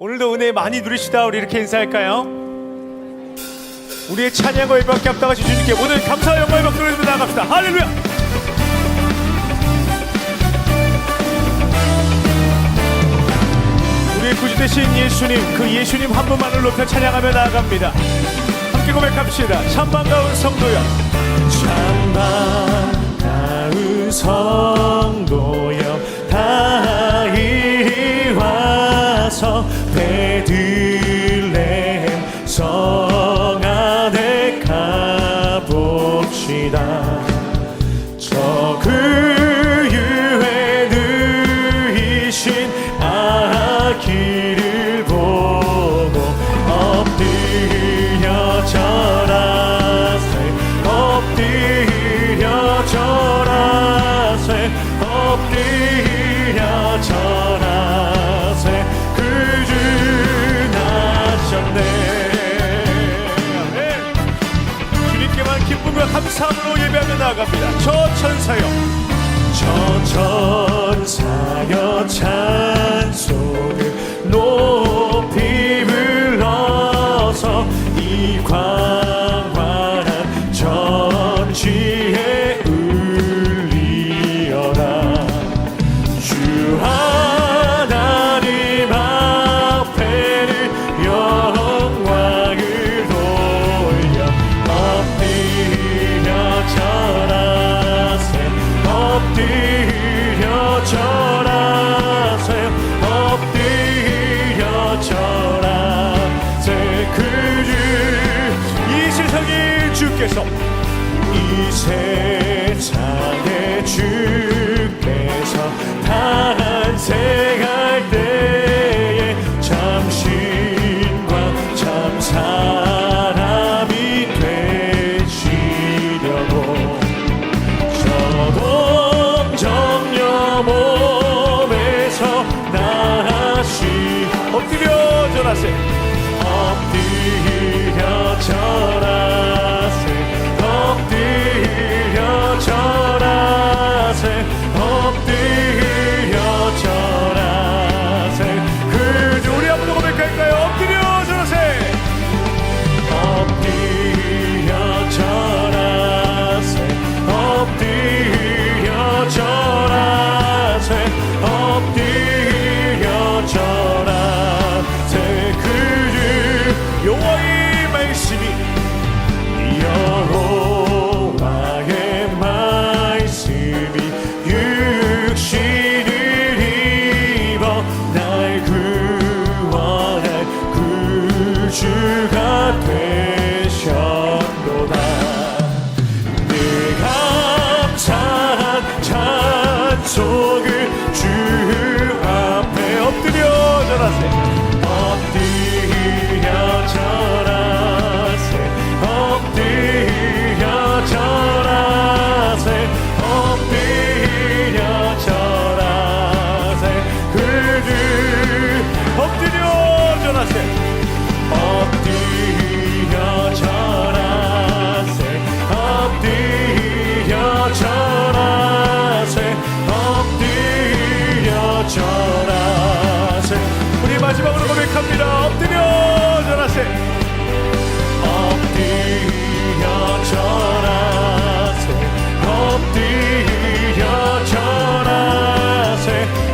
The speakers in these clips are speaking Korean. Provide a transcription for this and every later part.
오늘도 은혜 많이 누리시다 우리 이렇게 인사할까요? 우리의 찬양과 예배와 합당하신 주님께 모든 감사와 영광의 박수를 드리며 나아갑시다. 할렐루야. 우리의 구주 되신 예수님, 그 예수님 한 분만을 높여 찬양하며 나아갑니다. 함께 고백합시다. 참 반가운 성도여, 참 반가운 성도여, 다 이리 와서 베들레헴 성 안에 가봅시다. 저 그유에 누이신 아기를 보고 엎드려 절하세, 엎드려 절하세, 엎드려 절하세. 그 주 나셨네. 주님께만 기쁨과 감사함으로 예배하며 나아갑니다. 저 천사여, 저 천사여 찬송을 높이 불러서 이 광활한 전지에 울리어라. 주 하나님 앞에는 영광을 돌려 엎드려 절하세, 엎드려 절하세, 엎드려 절하세. 그 주, 이 세상의 주께서, 이 세상의 주께서 탄생할 때에 참 신과 참 사람이 되시려고 저 동정녀 몸에서 나시 엎드려 절하세, 엎드려 절하세, 엎드려 절하세, 엎드려 절하세. 그 주 우리 한번 고백할까요? 엎드려 절하세, 엎드려 절하세, 엎드려 절하세, 엎드려 절하세. 그 주 여호와의 말씀이, 여호와의 말씀이 육신을 입어 날 구원할 구주가 되셨도다. 늘 감사한 찬송을 주 앞에 엎드려 절하세, 엎드려 절하세, 엎드려 절하세, 엎드려 절하세. 그 주 엎드려 절하세, 엎드려 절하세, 엎드려 절하세, 엎드려 절하세. 우리 마지막으로 고백합니다. 엎드려 절하세, 엎드려 절하세, 엎드려 절하세,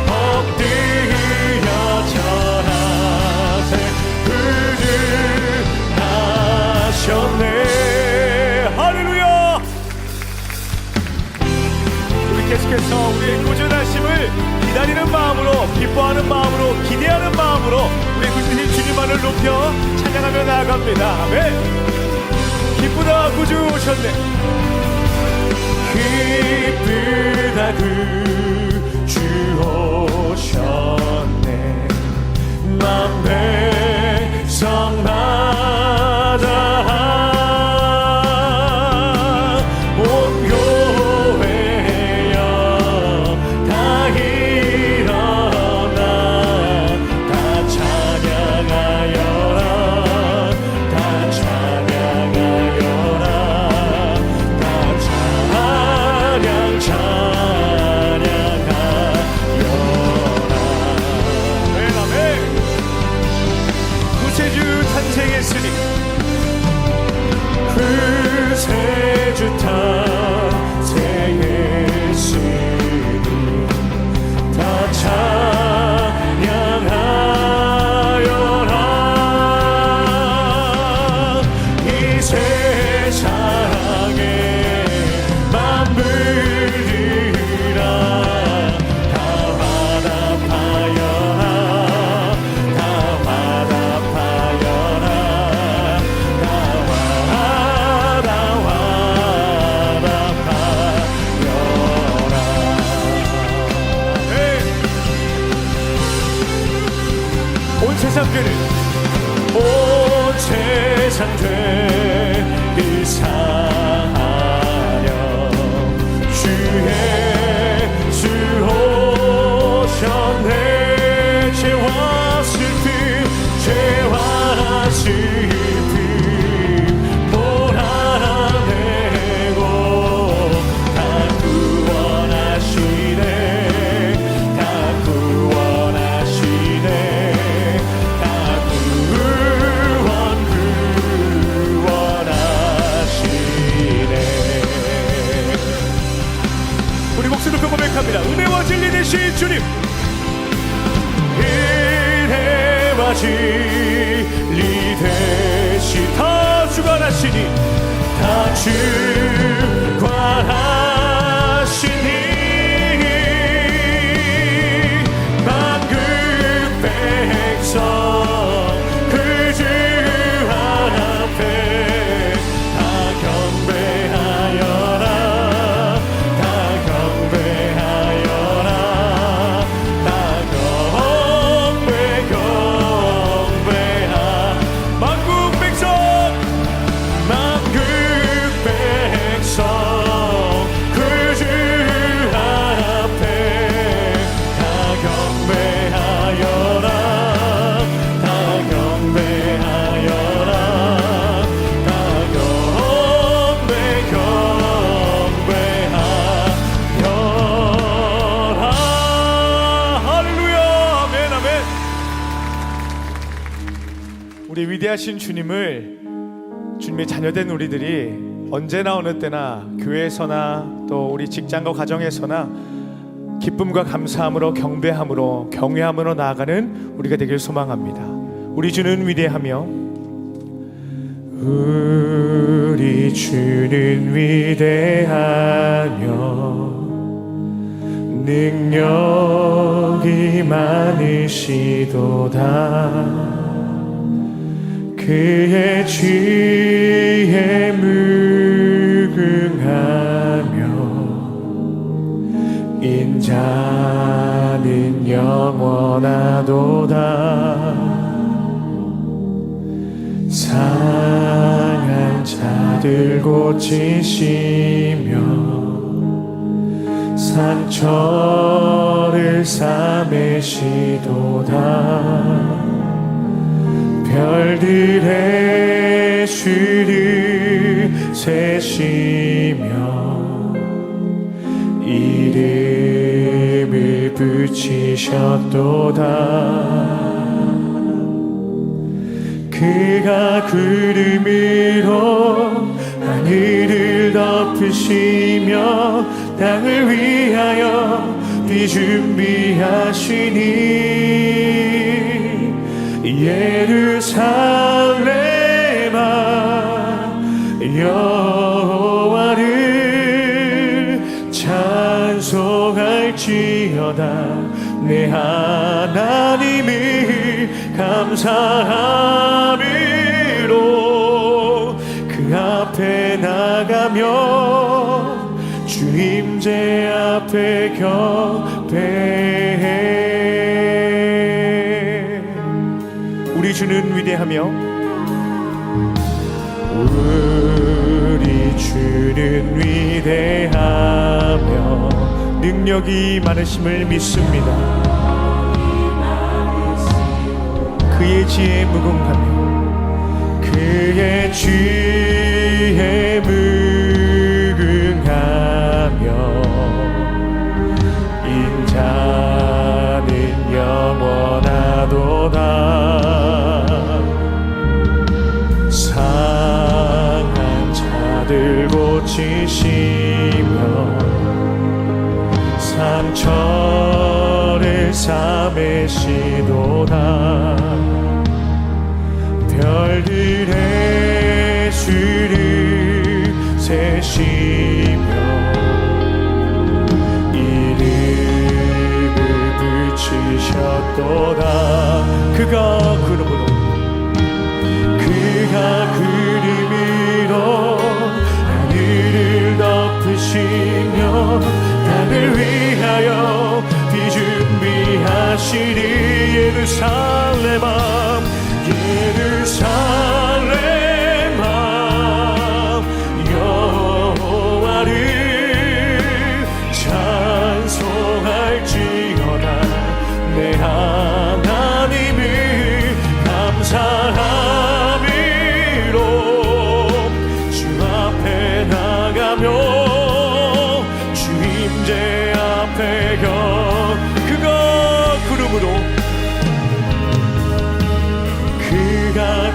엎드려 절하세. 그 주 나셨네. 할렐루야. 우리 계속해서 우리의 꾸준하심을 기다리는 마음으로, 기뻐하는 마음으로, 기대하는 마음으로 우리 구주님 주님만을 높여 찬양하며 나아갑니다. 아멘. 기쁘다 구주 오셨네. 기쁘다 구주 오셨네. 만 백성마다 온 교회여 다 일어나 다 찬양하여라, 다 찬양하여라, 다 찬양하여라. 예수님 구세주다 새 예수님 다 찬양하여라 이 세상에 만물이라 다 화답하여라 다 화답하여라 다 화답하여라 온 세상 죄를 온 세상 죄를 사하려 주의 주 오셨네 죄와 슬픔 죄와 슬픔 몰아내고 다 구원하시네 다 구원하시네 다 구원하시네 우리 목소리 높여 고백합니다. 은혜와 진리 되신 주님 은혜와 진리 되신 다 주관하시니 다 주관하시니 만국 백성 그 주 앞에 다 경배하여라 다 경배하여라 다 경배하 만국 백성 그 주 앞에 다 경배하여라 다 경배하여라 다 경배하여라 할렐루야 아멘 아멘. 우리 위대하신 주님을 주님의 자녀된 우리들이 언제나 어느 때나 교회에서나 또 우리 직장과 가정에서나 기쁨과 감사함으로 경배함으로 경외함으로 나아가는 우리가 되길 소망합니다. 우리 주는 위대하며 우리 주는 위대하며 능력이 많으시도다 그의 지혜에 무궁하며 인자는 영원하도다 상한 자들 고치시며 상처를 싸매시도다 별들의 수를 세시며 이름을 붙이셨도다 그가 구름으로 하늘을 덮으시며 땅을 위하여 비 준비하시니 예루살렘아 여호와를 찬송할지어다 내 하나님을 감사함으로 그 앞에 나가며 주임제 앞에 경배해 우리 주는 위대하며 우리 주는 위대하며 능력이 많으심을 믿습니다. 그의 지혜에 무궁하며 그의 지혜에 무궁하며 인자는 영원하도다 나를 고치시며 상처를 삼으시도다. 별들의 수를 세시며 이름을 붙이셨도다. 그가 그림으로 하늘을 덮으시며 땅을 위하여 비준비하시리. 예루살렘아 여호와를 찬송할지어다. 내 하나님을 감사함으로 주 앞에 나가며 주 임재 앞에 그가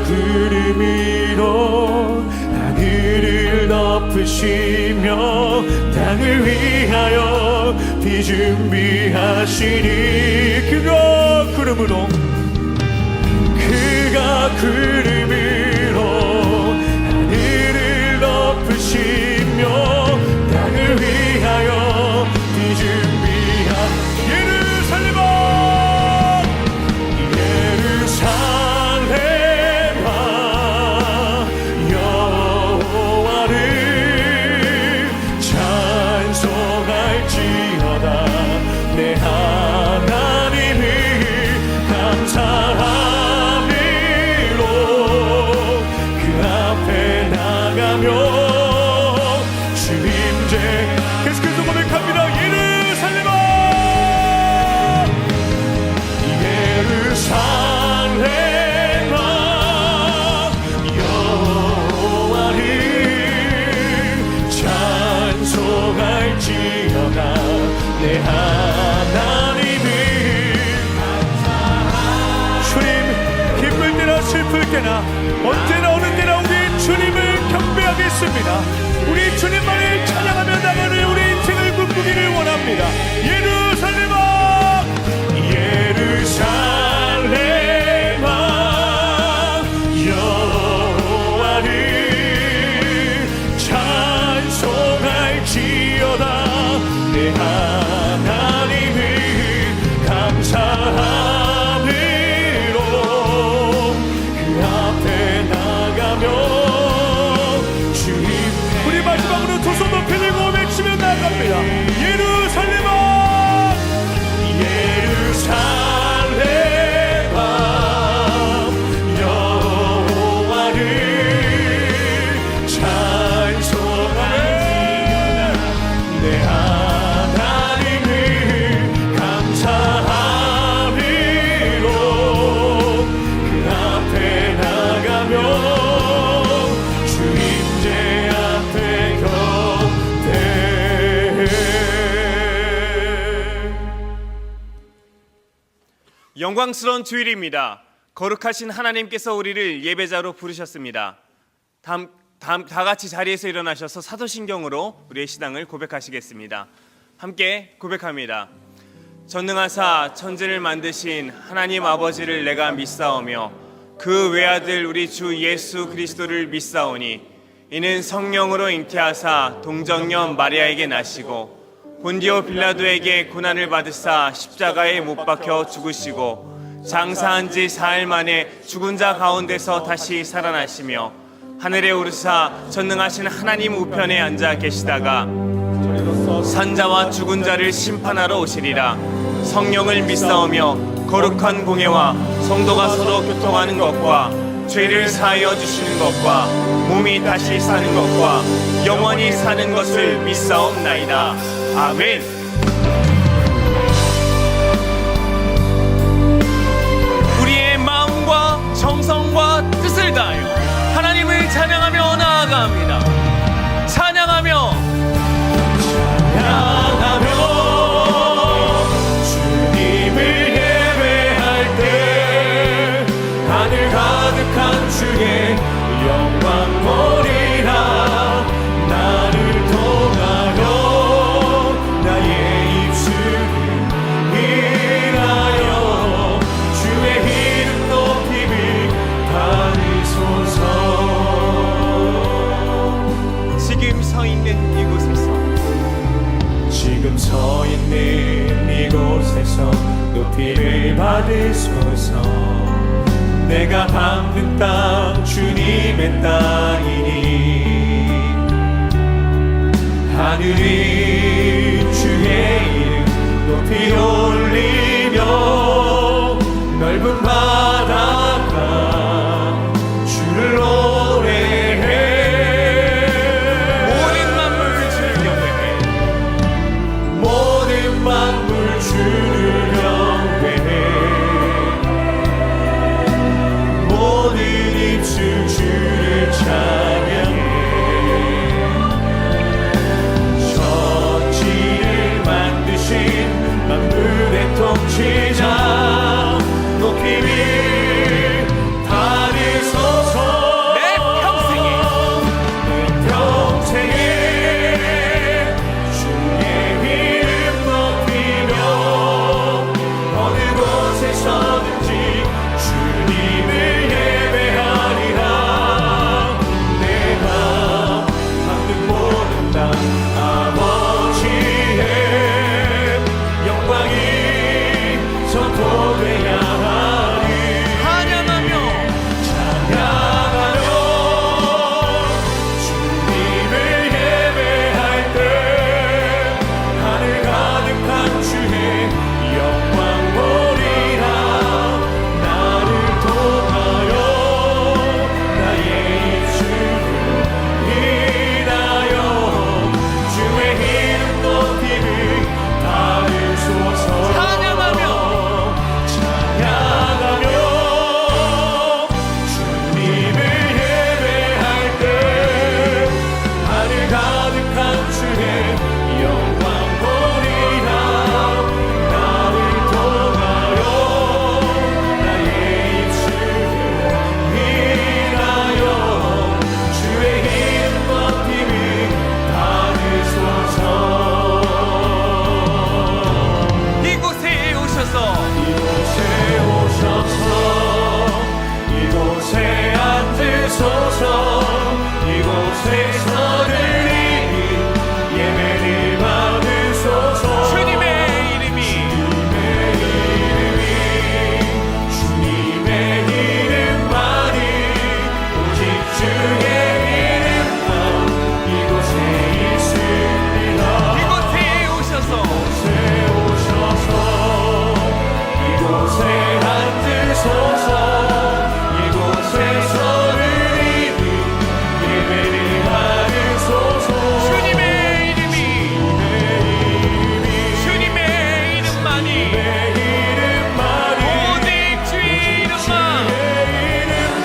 구름으로 하늘을 덮으시며 땅을 위하여 비준비하시니. 그가 구름으로 하늘을 덮으시며 땅을 위하여 예루살렘아 여호와를 찬송할지어다. 내 하나님을 감사함으로 그 앞에 나가며 주 임재 계속해서 고백합니다. 예루살렘아 여호와를 찬송할지어다. 내 하나님을 주님, 기쁠 때나 슬플 때나 언제나 어느 때나 우리 주님을 경배하겠습니다. 우리 주님만을 찬양하며 나가는 우리 인생을 꿈꾸기를 원합니다. 예루살렘아 여호와를 찬송할지어다. 내 하나님을 감사함으로 그 앞에 나가며 주님. 우리 마지막으로 두 손 높이 들고 외치며 나갑니다. 예루살렘아 여호와를 찬송하네. 내 하나님을 감사함으로 그 앞에 나가며 주 임재 앞에 곁에. 영광스러운 주일입니다. 거룩하신 하나님께서 우리를 예배자로 부르셨습니다. 다 같이 자리에서 일어나셔서 사도신경으로 우리의 신앙을 고백하시겠습니다. 함께 고백합니다. 전능하사 천지를 만드신 하나님 아버지를 내가 믿사오며 그 외아들 우리 주 예수 그리스도를 믿사오니 이는 성령으로 잉태하사 동정녀 마리아에게 나시고 본디오 빌라도에게 고난을 받으사 십자가에 못 박혀 죽으시고 장사한 지 4일 만에 죽은 자 가운데서 다시 살아나시며 하늘에 오르사 전능하신 하나님 우편에 앉아 계시다가 산자와 죽은 자를 심판하러 오시리라. 성령을 믿사오며 거룩한 공예와 성도가 서로 교통하는 것과 죄를 사하여 주시는 것과 몸이 다시 사는 것과 영원히 사는 것을 믿사옵나이다. 아멘. 우리의 마음과 정성과 뜻을 다하여 하나님을 찬양하며 나아갑니다. 찬양하며 주님을 예배할 때 하늘 가득한 주의 영광 보리라. 내가 밟는 땅 주님의 땅이니 하늘이 주의 이름 높이 올리며 넓은 바다가 주를 노래해 모든 만물 주를 경배해 모든 만물 주를 경배해 모든 입술 주를 찬양해 천지를 만드신 만물의 통치자 높이 다리소서 내 평생에 주의 이름 높이며 어느 곳에서든지 주님을 예배하리라 내가 밟는 모든 땅 아버지의 영광이 선포되야 하리 찬양하며 찬양하며 주님을 예배할 때 하늘 가득한 주의 영광 보리라 나를 통하여 나의 입술을 인하여 주의 이름 높이를 다르소서 찬양하며 찬양하며 주님을 예배할 때 하늘 가득한 주의 영광 보리라 나를 통하여 나의 입술을 인하여 주의 이름 높이를 다르소서 이곳에 오셔서 이곳에 오셔서 이곳에 앉으소서 이곳에서 드리는 예배를 받으소서 주님의 이름이 주님의 이름만이 오직 주의 이름만 이곳에 있으리라 이곳에 오셔서 이곳에 앉으소서 이곳에서 드리는 예배를 받으소서 주님의 이름이 주님의 이름만이 오직 주의 이름만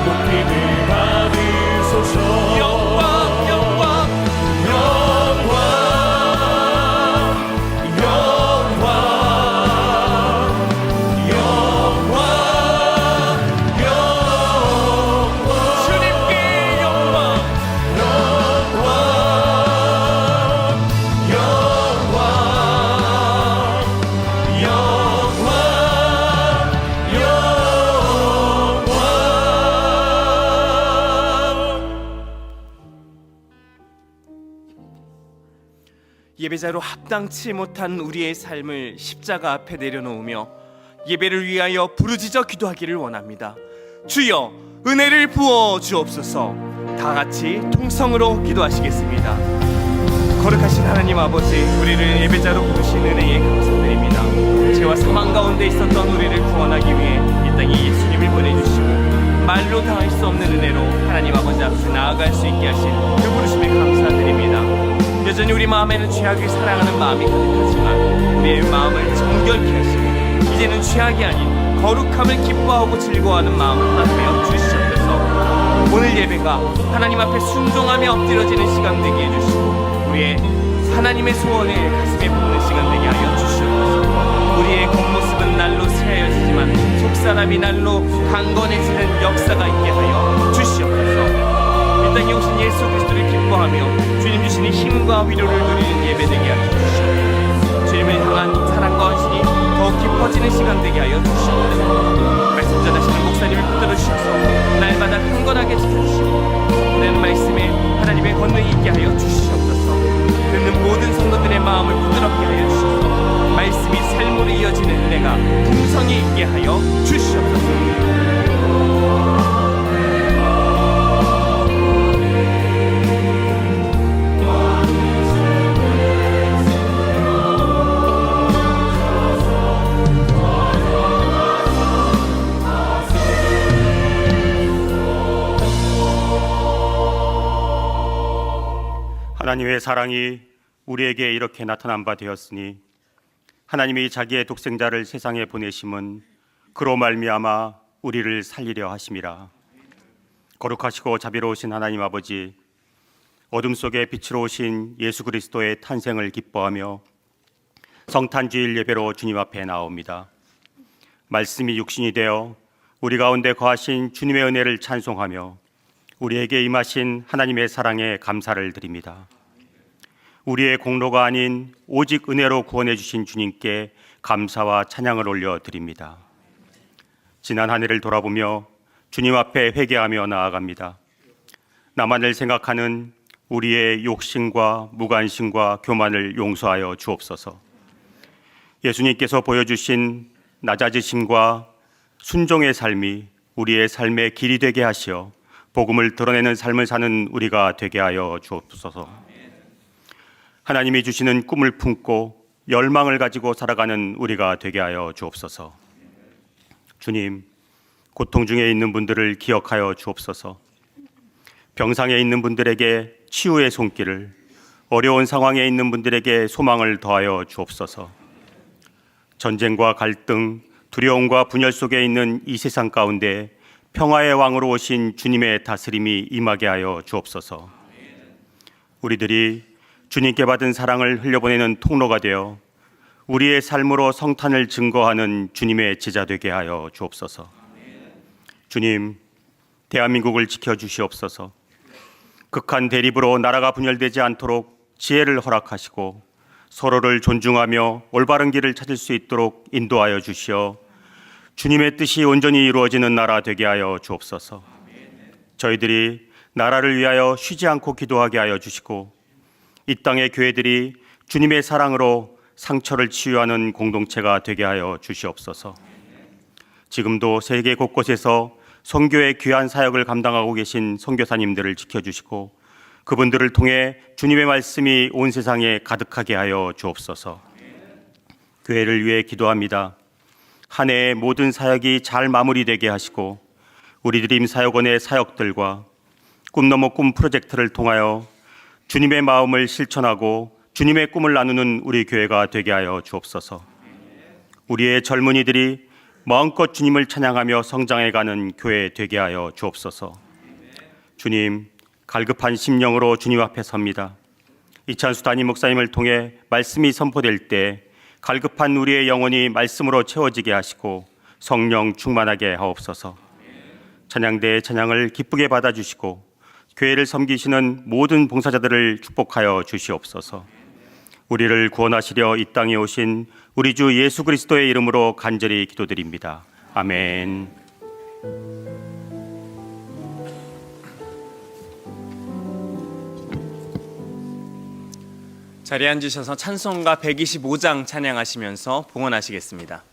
높임을 받으소서 영광 영광 영광 영광 영광 영광 주님께 영광 영광 영광 예배자로 합당치 못한 우리의 삶을 십자가 앞에 내려놓으며 예배를 위하여 부르짖어 기도하기를 원합니다. 주여 은혜를 부어 주옵소서. 다 같이 통성으로 기도하시겠습니다. 거룩하신 하나님 아버지, 우리를 예배자로 부르신 은혜에 감사드립니다. 죄와 사망 가운데 있었던 우리를 구원하기 위해 이 땅에 예수님을 보내주시고 말로 다할 수 없는 은혜로 하나님 아버지 앞에 나아갈 수 있게 하신 그 부르심에 감사드립니다. 여전히 우리 마음에는 죄악을 사랑하는 마음이 가득하지만 우리의 마음을 정결케 하시고 이제는 죄악이 아닌 거룩함을 기뻐하고 즐거워하는 마음을 하나님여 주시옵소서. 오늘 예배가 하나님 앞에 순종하며 엎드려지는 시간 되게 해주시고 우리의 하나님의 소원을 가슴에 품는 시간 되게 하여 주시옵소서. 우리의 겉모습은 날로 새하여지지만 속사람이 날로 강건해지는 역사가 있게 하여 주시옵소서. 이 땅에 오신 예수 그리스도를 기뻐하며 주님 주시는 힘과 위로를 누리는 예배 되게 하여 주시옵소서. 주님을 향한 사랑과 헌신이 더욱 깊어지는 시간 되게 하여 주시옵소서. 말씀 전하시는 목사님을 붙들어 주셔서 날마다 강건하게 지켜주시고 오늘 말씀에 하나님의 권능이 있게 하여 주시옵소서. 듣는 모든 성도들의 마음을 부드럽게 하여 주셔서 말씀이 삶으로 이어지는 은혜가 풍성히 있게 하여 주시옵소서. 하나님의 사랑이 우리에게 이렇게 나타난 바 되었으니 하나님이 자기의 독생자를 세상에 보내심은 그로 말미암아 우리를 살리려 하심이라. 거룩하시고 자비로우신 하나님 아버지, 어둠 속에 빛으로 오신 예수 그리스도의 탄생을 기뻐하며 성탄주일 예배로 주님 앞에 나옵니다. 말씀이 육신이 되어 우리 가운데 거하신 주님의 은혜를 찬송하며 우리에게 임하신 하나님의 사랑에 감사를 드립니다. 우리의 공로가 아닌 오직 은혜로 구원해 주신 주님께 감사와 찬양을 올려드립니다. 지난 한 해를 돌아보며 주님 앞에 회개하며 나아갑니다. 나만을 생각하는 우리의 욕심과 무관심과 교만을 용서하여 주옵소서. 예수님께서 보여주신 낮아지심과 순종의 삶이 우리의 삶의 길이 되게 하시어 복음을 드러내는 삶을 사는 우리가 되게 하여 주옵소서. 하나님이 주시는 꿈을 품고 열망을 가지고 살아가는 우리가 되게 하여 주옵소서. 주님, 고통 중에 있는 분들을 기억하여 주옵소서. 병상에 있는 분들에게 치유의 손길을, 어려운 상황에 있는 분들에게 소망을 더하여 주옵소서. 전쟁과 갈등, 두려움과 분열 속에 있는 이 세상 가운데 평화의 왕으로 오신 주님의 다스림이 임하게 하여 주옵소서. 우리들이 주님께 받은 사랑을 흘려보내는 통로가 되어 우리의 삶으로 성탄을 증거하는 주님의 제자 되게 하여 주옵소서. 주님, 대한민국을 지켜주시옵소서. 극한 대립으로 나라가 분열되지 않도록 지혜를 허락하시고 서로를 존중하며 올바른 길을 찾을 수 있도록 인도하여 주시어 주님의 뜻이 온전히 이루어지는 나라 되게 하여 주옵소서. 저희들이 나라를 위하여 쉬지 않고 기도하게 하여 주시고 이 땅의 교회들이 주님의 사랑으로 상처를 치유하는 공동체가 되게 하여 주시옵소서. 지금도 세계 곳곳에서 선교의 귀한 사역을 감당하고 계신 선교사님들을 지켜주시고 그분들을 통해 주님의 말씀이 온 세상에 가득하게 하여 주옵소서. 교회를 위해 기도합니다. 한 해의 모든 사역이 잘 마무리되게 하시고 우리 드림 사역원의 사역들과 꿈 넘어 꿈 프로젝트를 통하여 주님의 마음을 실천하고 주님의 꿈을 나누는 우리 교회가 되게 하여 주옵소서. 우리의 젊은이들이 마음껏 주님을 찬양하며 성장해가는 교회 되게 하여 주옵소서. 주님, 갈급한 심령으로 주님 앞에 섭니다. 이찬수 담임 목사님을 통해 말씀이 선포될 때 갈급한 우리의 영혼이 말씀으로 채워지게 하시고 성령 충만하게 하옵소서. 찬양대의 찬양을 기쁘게 받아주시고 교회를 섬기시는 모든 봉사자들을 축복하여 주시옵소서. 우리를 구원하시려 이 땅에 오신 우리 주 예수 그리스도의 이름으로 간절히 기도드립니다. 아멘. 자리에 앉으셔서 찬송가 125장 찬양하시면서 봉헌하시겠습니다.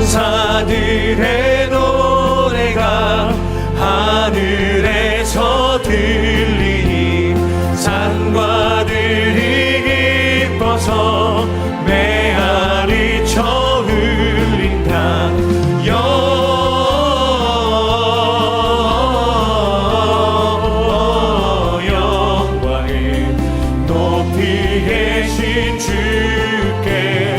천사들의 노래가 하늘에서 들리니 산과들이 기뻐서 메아리 쳐 흘린다. 영광을 높이 계신 주께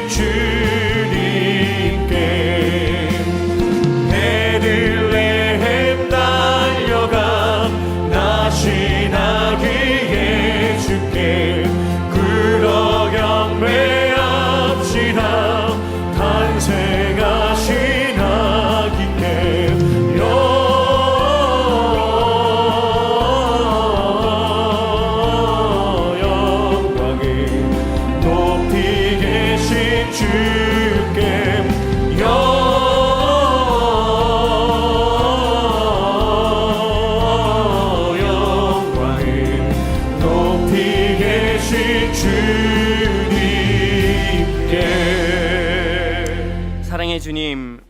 주님께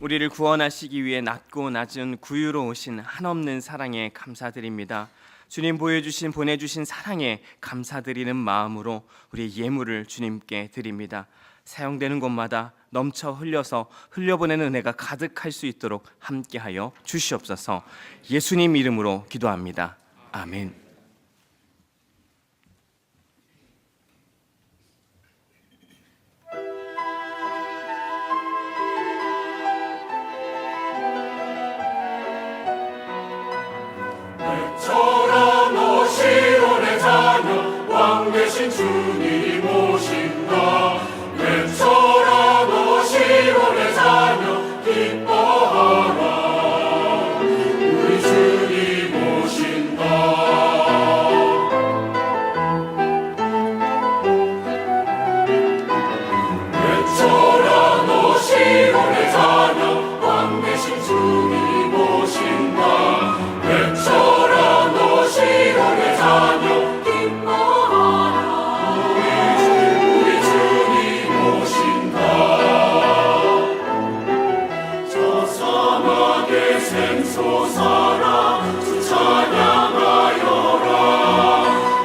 우리를 구원하시기 위해 낮고 낮은 구유로우신 한없는 사랑에 감사드립니다. 주님 보내주신 사랑에 감사드리는 마음으로 우리의 예물을 주님께 드립니다. 사용되는 곳마다 넘쳐 흘려서 흘려보내는 은혜가 가득할 수 있도록 함께하여 주시옵소서. 예수님 이름으로 기도합니다. 아멘. 저런 시온의 자녀 왕 되신 주님 오신다. 외쳐라 시온의 자녀 기뻐하라. 우리 주님 오신다. 외쳐라 시온의 자녀 왕 되신 주님 오신다. 외쳐라 시온의 자녀 기뻐하라. 우리 주님 오신다. 저 사막에 샘솟아라. 주 찬양하여라.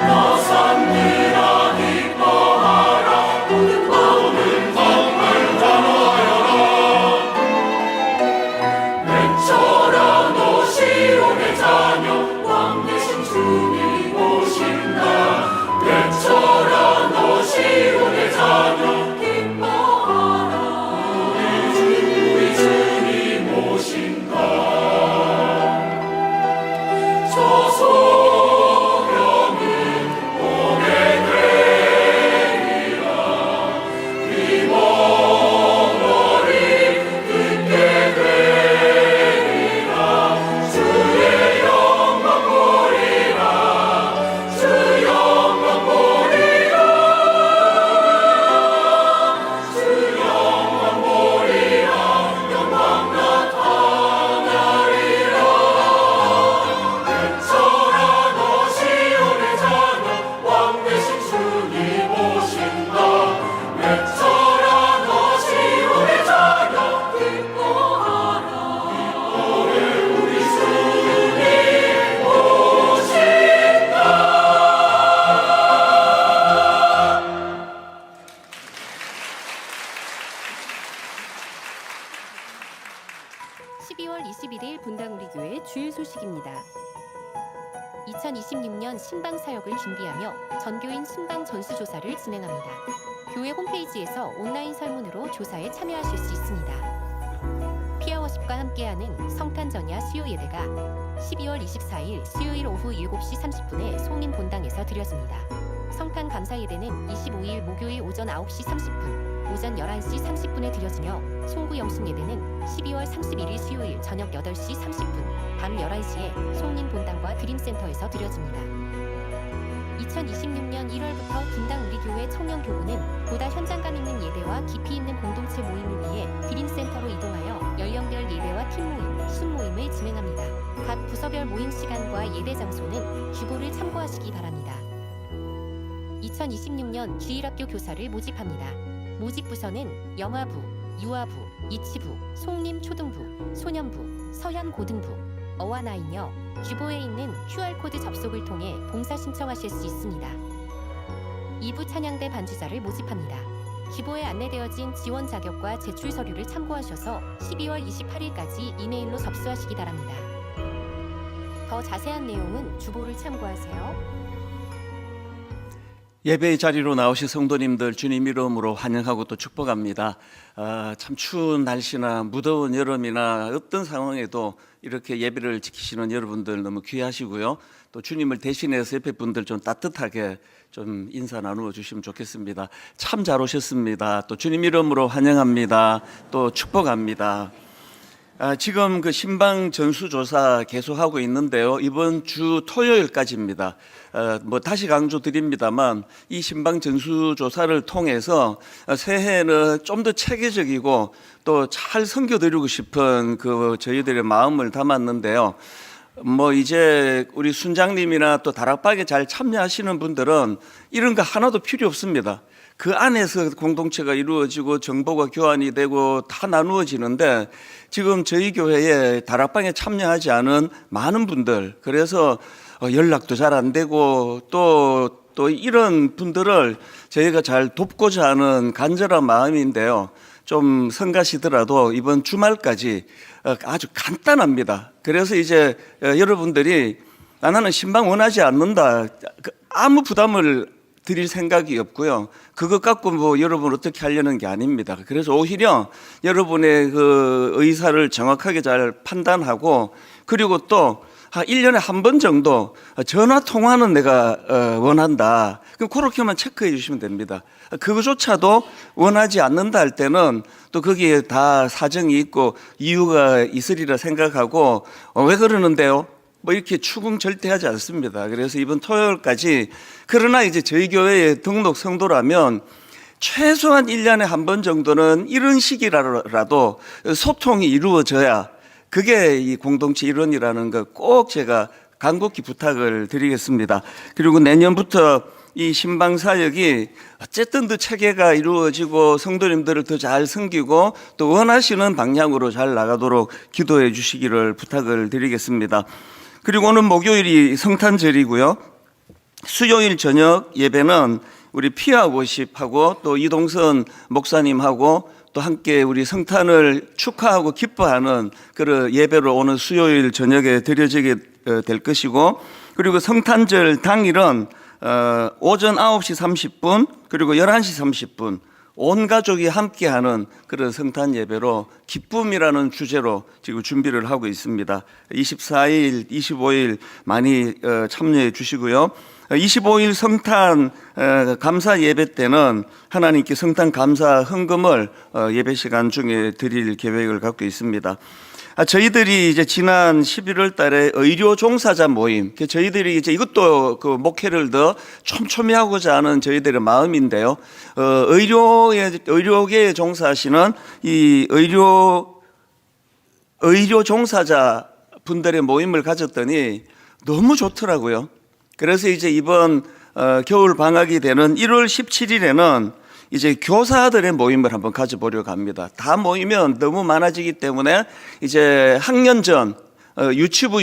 너 산들아 기뻐하라. 모든 마음을 단호하여라. 외쳐라 너 시온의 자녀 왕 되신 주님 오신다. 외쳐라 너 시온의 자녀 기뻐하라. 우리 주님 오신다. 저 소명은 오게 되리라. 이 멍어리 듣게 되리라. 주의 영광 보리라. 주 영광 보리라. 주 영광 보리라. 영광 나타나리라. 외쳐라 너 시온의 자녀 왕 되신 주님 오신다. 외쳐라 너 시온의 자녀 기뻐하라. 기뻐해 우리 주님 오신다. 12월 21일 분당우리교회 주일 소식입니다. 2026년 신방 사역을 준비하며 전교인 신방 전수조사를 진행합니다. 교회 홈페이지에서 온라인 설문으로 조사에 참여하실 수 있습니다. 피아워십과 함께하는 성탄전야 수요예배가 12월 24일 수요일 오후 7시 30분에 송림 본당에서 드려집니다. 성탄 감사예배는 25일 목요일 오전 9시 30분, 오전 11시 30분에 드려지며 송구 영신예배는 12월 31일 수요일 저녁 8시 30분, 밤 11시에 송림 본당과 드림센터에서 드려집니다. 2026년 1월부터 분당우리교회 청년교구는 보다 현장감 있는 예배와 깊이 있는 공동체 모임을 위해 드림센터로 이동하여 연령별 예배와 팀 모임, 순모임을 진행합니다. 각 부서별 모임 시간과 예배 장소는 규보를 참고하시기 바랍니다. 2026년 주일학교 교사를 모집합니다. 모집 부서는 영화부, 유아부, 이치부, 송림 초등부, 소년부, 서현 고등부, 어와나이녀, 규보에 있는 QR코드 접속을 통해 봉사 신청하실 수 있습니다. 2부 찬양대 반주자를 모집합니다. 규보에 안내되어진 지원 자격과 제출 서류를 참고하셔서 12월 28일까지 이메일로 접수하시기 바랍니다. 더 자세한 내용은 주보를 참고하세요. 예배의 자리로 나오신 성도님들 주님 이름으로 환영하고 또 축복합니다. 참 추운 날씨나 무더운 여름이나 어떤 상황에도 이렇게 예배를 지키시는 여러분들 너무 귀하시고요. 또 주님을 대신해서 옆에 분들 좀 따뜻하게 좀 인사 나누어 주시면 좋겠습니다. 참 잘 오셨습니다. 또 주님 이름으로 환영합니다. 또 축복합니다. 지금 그 신방 전수조사 계속하고 있는데요. 이번 주 토요일까지입니다. 다시 강조드립니다만 이 신방 전수조사를 통해서 새해에는 좀 더 체계적이고 또 잘 섬겨드리고 싶은 그 저희들의 마음을 담았는데요. 이제 우리 순장님이나 또 다락방에 잘 참여하시는 분들은 이런 거 하나도 필요 없습니다. 그 안에서 공동체가 이루어지고 정보가 교환이 되고 다 나누어지는데 지금 저희 교회에 다락방에 참여하지 않은 많은 분들, 그래서 연락도 잘 안 되고 또 이런 분들을 저희가 잘 돕고자 하는 간절한 마음인데요. 좀 성가시더라도 이번 주말까지 아주 간단합니다. 그래서 이제 여러분들이 나는 신방 원하지 않는다, 아무 부담을 드릴 생각이 없고요. 그것 갖고 뭐 여러분 어떻게 하려는 게 아닙니다. 그래서 오히려 여러분의 그 의사를 정확하게 잘 판단하고, 그리고 또 1년에 한 번 정도 전화 통화는 내가 원한다. 그럼 그렇게만 체크해 주시면 됩니다. 그거조차도 원하지 않는다 할 때는 또 거기에 다 사정이 있고 이유가 있으리라 생각하고 왜 그러는데요? 뭐 이렇게 추궁 절대 하지 않습니다. 그래서 이번 토요일까지, 그러나 이제 저희 교회에 등록 성도라면 최소한 1년에 한 번 정도는 이런 식이라도 소통이 이루어져야 그게 이 공동체 일원이라는 거 꼭 제가 간곡히 부탁을 드리겠습니다. 그리고 내년부터 이 신방 사역이 어쨌든 더 체계가 이루어지고 성도님들을 더 잘 섬기고 또 원하시는 방향으로 잘 나가도록 기도해 주시기를 부탁을 드리겠습니다. 그리고 오늘 목요일이 성탄절이고요. 수요일 저녁 예배는 우리 피아 워십하고 또 이동선 목사님하고 또 함께 우리 성탄을 축하하고 기뻐하는 그런 예배로 오늘 수요일 저녁에 드려지게 될 것이고, 그리고 성탄절 당일은 오전 9시 30분 그리고 11시 30분 온 가족이 함께하는 그런 성탄 예배로 기쁨이라는 주제로 지금 준비를 하고 있습니다. 24일, 25일 많이 참여해 주시고요. 25일 성탄 감사 예배 때는 하나님께 성탄 감사 헌금을 예배 시간 중에 드릴 계획을 갖고 있습니다. 저희들이 이제 지난 11월 달에 의료 종사자 모임, 저희들이 이제 이것도 그 목회를 더 촘촘히 하고자 하는 저희들의 마음인데요. 의료계에 종사하시는 이 의료 종사자 분들의 모임을 가졌더니 너무 좋더라고요. 그래서 이제 이번 겨울 방학이 되는 1월 17일에는 이제 교사들의 모임을 한번 가져보려고 합니다. 다 모이면 너무 많아지기 때문에 이제 학년 전 유치부,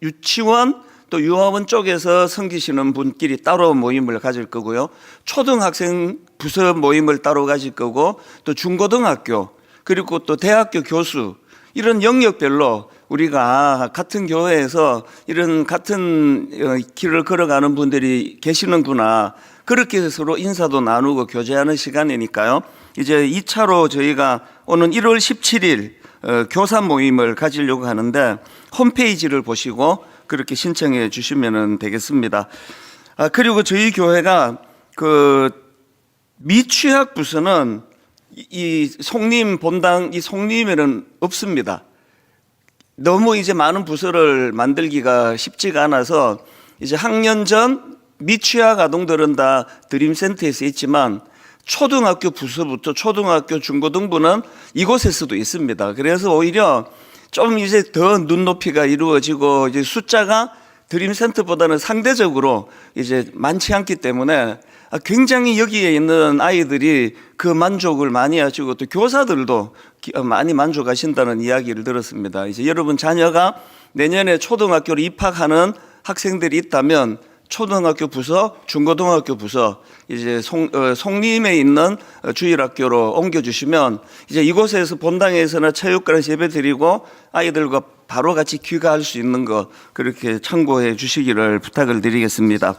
유치원 또 유아원 쪽에서 섬기시는 분끼리 따로 모임을 가질 거고요. 초등학생 부서 모임을 따로 가질 거고, 또 중고등학교 그리고 또 대학교 교수, 이런 영역별로 우리가 같은 교회에서 이런 같은 길을 걸어가는 분들이 계시는구나, 그렇게 서로 인사도 나누고 교제하는 시간이니까요. 이제 2차로 저희가 오는 1월 17일 교사 모임을 가지려고 하는데 홈페이지를 보시고 그렇게 신청해 주시면 되겠습니다. 그리고 저희 교회가 그 미취학 부서는 이 송림 본당, 이 송림에는 없습니다. 너무 이제 많은 부서를 만들기가 쉽지가 않아서 이제 학년 전 미취학 아동들은 다 드림센터에서 있지만 초등학교 부서부터 초등학교 중고등부는 이곳에서도 있습니다. 그래서 오히려 좀 이제 더 눈높이가 이루어지고 이제 숫자가 드림센터보다는 상대적으로 이제 많지 않기 때문에 굉장히 여기에 있는 아이들이 그 만족을 많이 하시고 또 교사들도 많이 만족하신다는 이야기를 들었습니다. 이제 여러분 자녀가 내년에 초등학교로 입학하는 학생들이 있다면 초등학교 부서, 중고등학교 부서 이제 송림에 있는 주일학교로 옮겨주시면 이제 이곳에서 본당에서나 체육관에서 예배드리고 아이들과 바로 같이 귀가할 수 있는 것, 그렇게 참고해 주시기를 부탁을 드리겠습니다.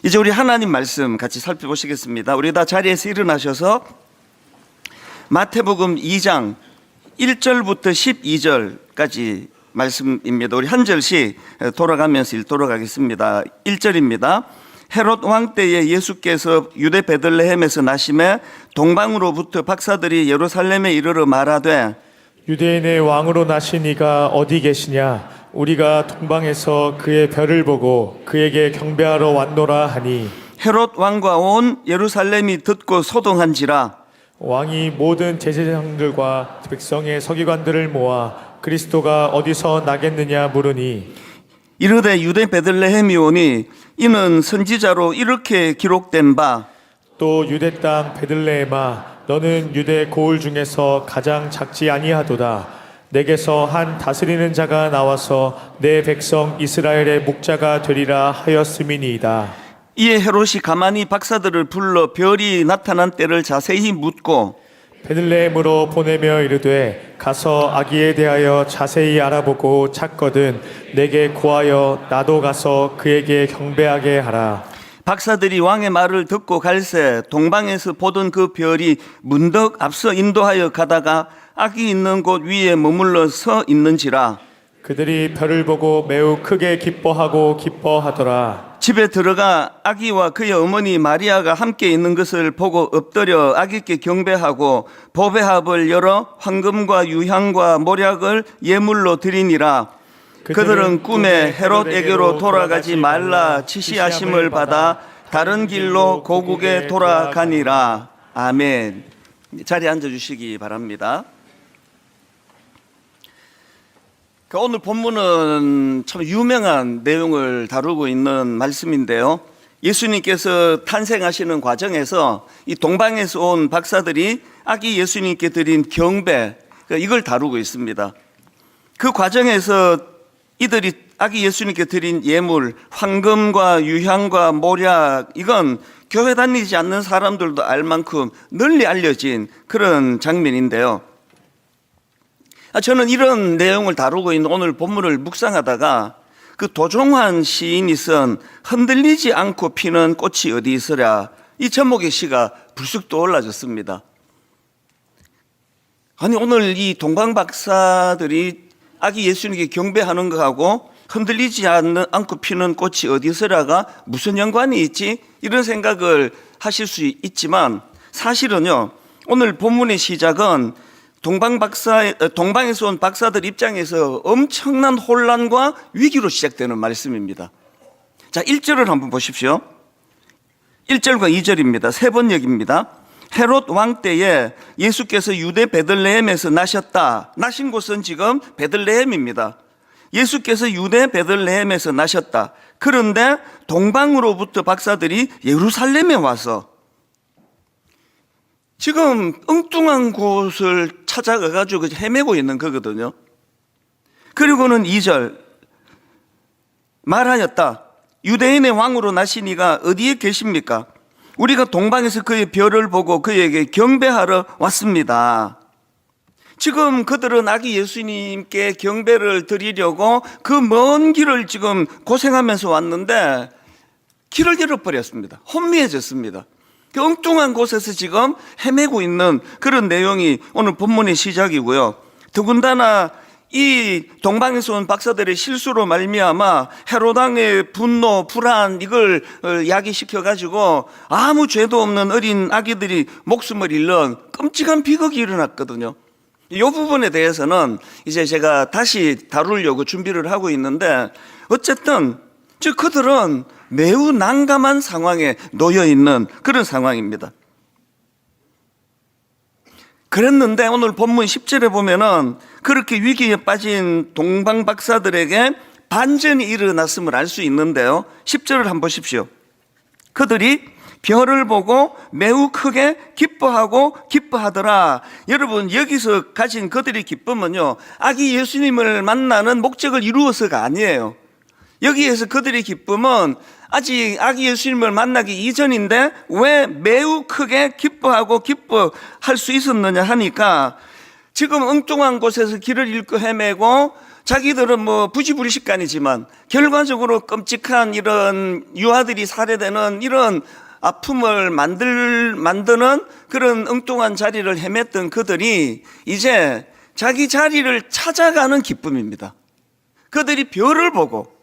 이제 우리 하나님 말씀 같이 살펴보시겠습니다. 우리 다 자리에서 일어나셔서 마태복음 2장 1절부터 12절까지 말씀입니다. 우리 한 절씩 돌아가면서 읽도록 하겠습니다. 1절입니다. 헤롯 왕 때에 예수께서 유대 베들레헴에서 나심에 동방으로부터 박사들이 예루살렘에 이르러 말하되 유대인의 왕으로 나신 이가 어디 계시냐? 우리가 동방에서 그의 별을 보고 그에게 경배하러 왔노라 하니 헤롯 왕과 온 예루살렘이 듣고 소동한지라 왕이 모든 제사장들과 백성의 서기관들을 모아 그리스도가 어디서 나겠느냐 물으니 이르되 유대 베들레헴이 오니 이는 선지자로 이렇게 기록된 바 또 유대 땅 베들레헴아 너는 유대 고을 중에서 가장 작지 아니하도다. 내게서 한 다스리는 자가 나와서 내 백성 이스라엘의 목자가 되리라 하였음이니이다. 이에 헤롯이 가만히 박사들을 불러 별이 나타난 때를 자세히 묻고 베들레헴으로 보내며 이르되 가서 아기에 대하여 자세히 알아보고 찾거든 내게 고하여 나도 가서 그에게 경배하게 하라. 박사들이 왕의 말을 듣고 갈새 동방에서 보던 그 별이 문득 앞서 인도하여 가다가 아기 있는 곳 위에 머물러 서 있는지라. 그들이 별을 보고 매우 크게 기뻐하더라. 집에 들어가 아기와 그의 어머니 마리아가 함께 있는 것을 보고 엎드려 아기께 경배하고 보배합을 열어 황금과 유향과 모략을 예물로 드리니라. 그들은 꿈에 헤롯에게로 돌아가지 말라 지시하심을 받아 다른 길로 고국에 돌아가니라. 아멘. 자리에 앉아주시기 바랍니다. 오늘 본문은 참 유명한 내용을 다루고 있는 말씀인데요. 예수님께서 탄생하시는 과정에서 이 동방에서 온 박사들이 아기 예수님께 드린 경배, 이걸 다루고 있습니다. 그 과정에서 이들이 아기 예수님께 드린 예물, 황금과 유향과 모략, 이건 교회 다니지 않는 사람들도 알 만큼 널리 알려진 그런 장면인데요. 저는 이런 내용을 다루고 있는 오늘 본문을 묵상하다가 그 도종환 시인이 쓴 흔들리지 않고 피는 꽃이 어디 있으랴, 이 제목의 시가 불쑥 떠올라졌습니다. 아니, 오늘 이 동방 박사들이 아기 예수님께 경배하는 것하고 흔들리지 않고 피는 꽃이 어디 있으랴가 무슨 연관이 있지? 이런 생각을 하실 수 있지만 사실은요, 오늘 본문의 시작은 동방에서 온 박사들 입장에서 엄청난 혼란과 위기로 시작되는 말씀입니다. 자, 1절을 한번 보십시오. 1절과 2절입니다. 세 번역입니다. 헤롯 왕 때에 예수께서 유대 베들레헴에서 나셨다. 나신 곳은 지금 베들레헴입니다. 예수께서 유대 베들레헴에서 나셨다. 그런데 동방으로부터 박사들이 예루살렘에 와서 지금 엉뚱한 곳을 찾아가가지고 헤매고 있는 거거든요. 그리고는 2절 말하였다. 유대인의 왕으로 나시니가 어디에 계십니까? 우리가 동방에서 그의 별을 보고 그에게 경배하러 왔습니다. 지금 그들은 아기 예수님께 경배를 드리려고 그 먼 길을 지금 고생하면서 왔는데 길을 잃어버렸습니다. 혼미해졌습니다. 그 엉뚱한 곳에서 지금 헤매고 있는 그런 내용이 오늘 본문의 시작이고요. 더군다나 이 동방에서 온 박사들의 실수로 말미암아 헤롯 왕의 분노, 불안 이걸 야기시켜 가지고 아무 죄도 없는 어린 아기들이 목숨을 잃는 끔찍한 비극이 일어났거든요. 이 부분에 대해서는 이제 제가 다시 다루려고 준비를 하고 있는데, 어쨌든 즉 그들은 매우 난감한 상황에 놓여 있는 그런 상황입니다. 그랬는데 오늘 본문 10절에 보면은 그렇게 위기에 빠진 동방 박사들에게 반전이 일어났음을 알 수 있는데요. 10절을 한번 보십시오. 그들이 별을 보고 매우 크게 기뻐하더라. 여러분, 여기서 가진 그들의 기쁨은요, 아기 예수님을 만나는 목적을 이루어서가 아니에요. 여기에서 그들의 기쁨은 아직 아기 예수님을 만나기 이전인데 왜 매우 크게 기뻐할 수 있었느냐 하니까, 지금 엉뚱한 곳에서 길을 잃고 헤매고 자기들은 뭐 부지불식간이지만 결과적으로 끔찍한 이런 유아들이 살해되는 이런 아픔을 만드는 그런 엉뚱한 자리를 헤맸던 그들이 이제 자기 자리를 찾아가는 기쁨입니다. 그들이 별을 보고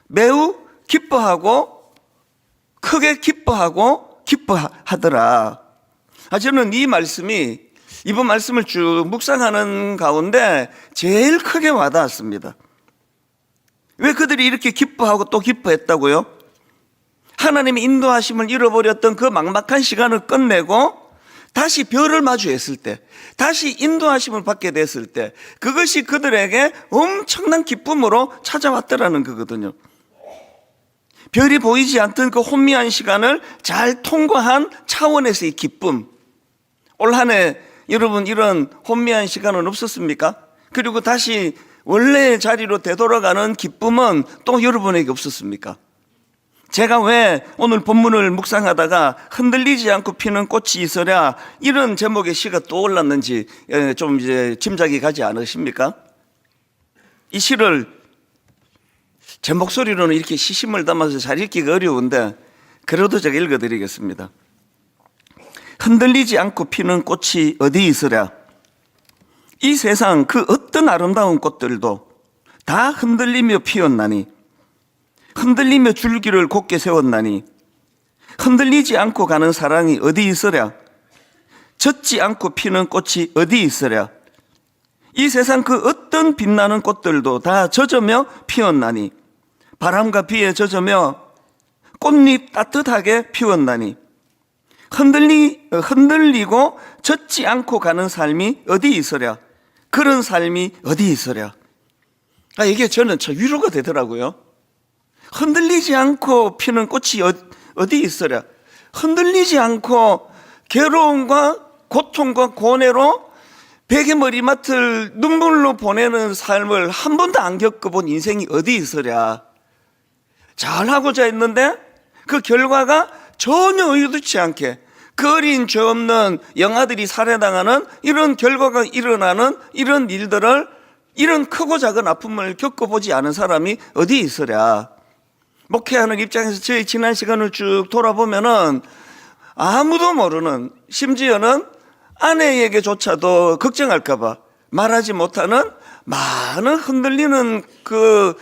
매우 기뻐하고 크게 기뻐하더라. 저는 이 말씀이 이번 말씀을 쭉 묵상하는 가운데 제일 크게 와닿았습니다. 왜 그들이 이렇게 기뻐하고 또 기뻐했다고요? 하나님의 인도하심을 잃어버렸던 그 막막한 시간을 끝내고 다시 별을 마주했을 때, 다시 인도하심을 받게 됐을 때, 그것이 그들에게 엄청난 기쁨으로 찾아왔더라는 거거든요. 별이 보이지 않던 그 혼미한 시간을 잘 통과한 차원에서의 기쁨. 올 한 해 여러분 이런 혼미한 시간은 없었습니까? 그리고 다시 원래의 자리로 되돌아가는 기쁨은 또 여러분에게 없었습니까? 제가 왜 오늘 본문을 묵상하다가 흔들리지 않고 피는 꽃이 있으랴 이런 제목의 시가 떠올랐는지 좀 이제 짐작이 가지 않으십니까? 이 시를 제 목소리로는 이렇게 시심을 담아서 잘 읽기가 어려운데 그래도 제가 읽어드리겠습니다. 흔들리지 않고 피는 꽃이 어디 있으랴. 이 세상 그 어떤 아름다운 꽃들도 다 흔들리며 피었나니, 흔들리며 줄기를 곧게 세웠나니, 흔들리지 않고 가는 사랑이 어디 있으랴. 젖지 않고 피는 꽃이 어디 있으랴. 이 세상 그 어떤 빛나는 꽃들도 다 젖으며 피었나니, 바람과 비에 젖으며 꽃잎 따뜻하게 피웠나니, 흔들리고 젖지 않고 가는 삶이 어디 있으랴. 그런 삶이 어디 있으랴. 이게 저는 참 위로가 되더라고요. 흔들리지 않고 피는 꽃이 어디 있으랴. 흔들리지 않고 괴로움과 고통과 고뇌로 베개 머리맡을 눈물로 보내는 삶을 한 번도 안 겪어본 인생이 어디 있으랴. 잘하고자 했는데 그 결과가 전혀 의도치 않게 그 어린 죄 없는 영아들이 살해당하는 이런 결과가 일어나는 이런 일들을, 이런 크고 작은 아픔을 겪어보지 않은 사람이 어디 있으랴. 목회하는 입장에서 저희 지난 시간을 쭉 돌아보면은 아무도 모르는, 심지어는 아내에게조차도 걱정할까봐 말하지 못하는 많은 흔들리는 그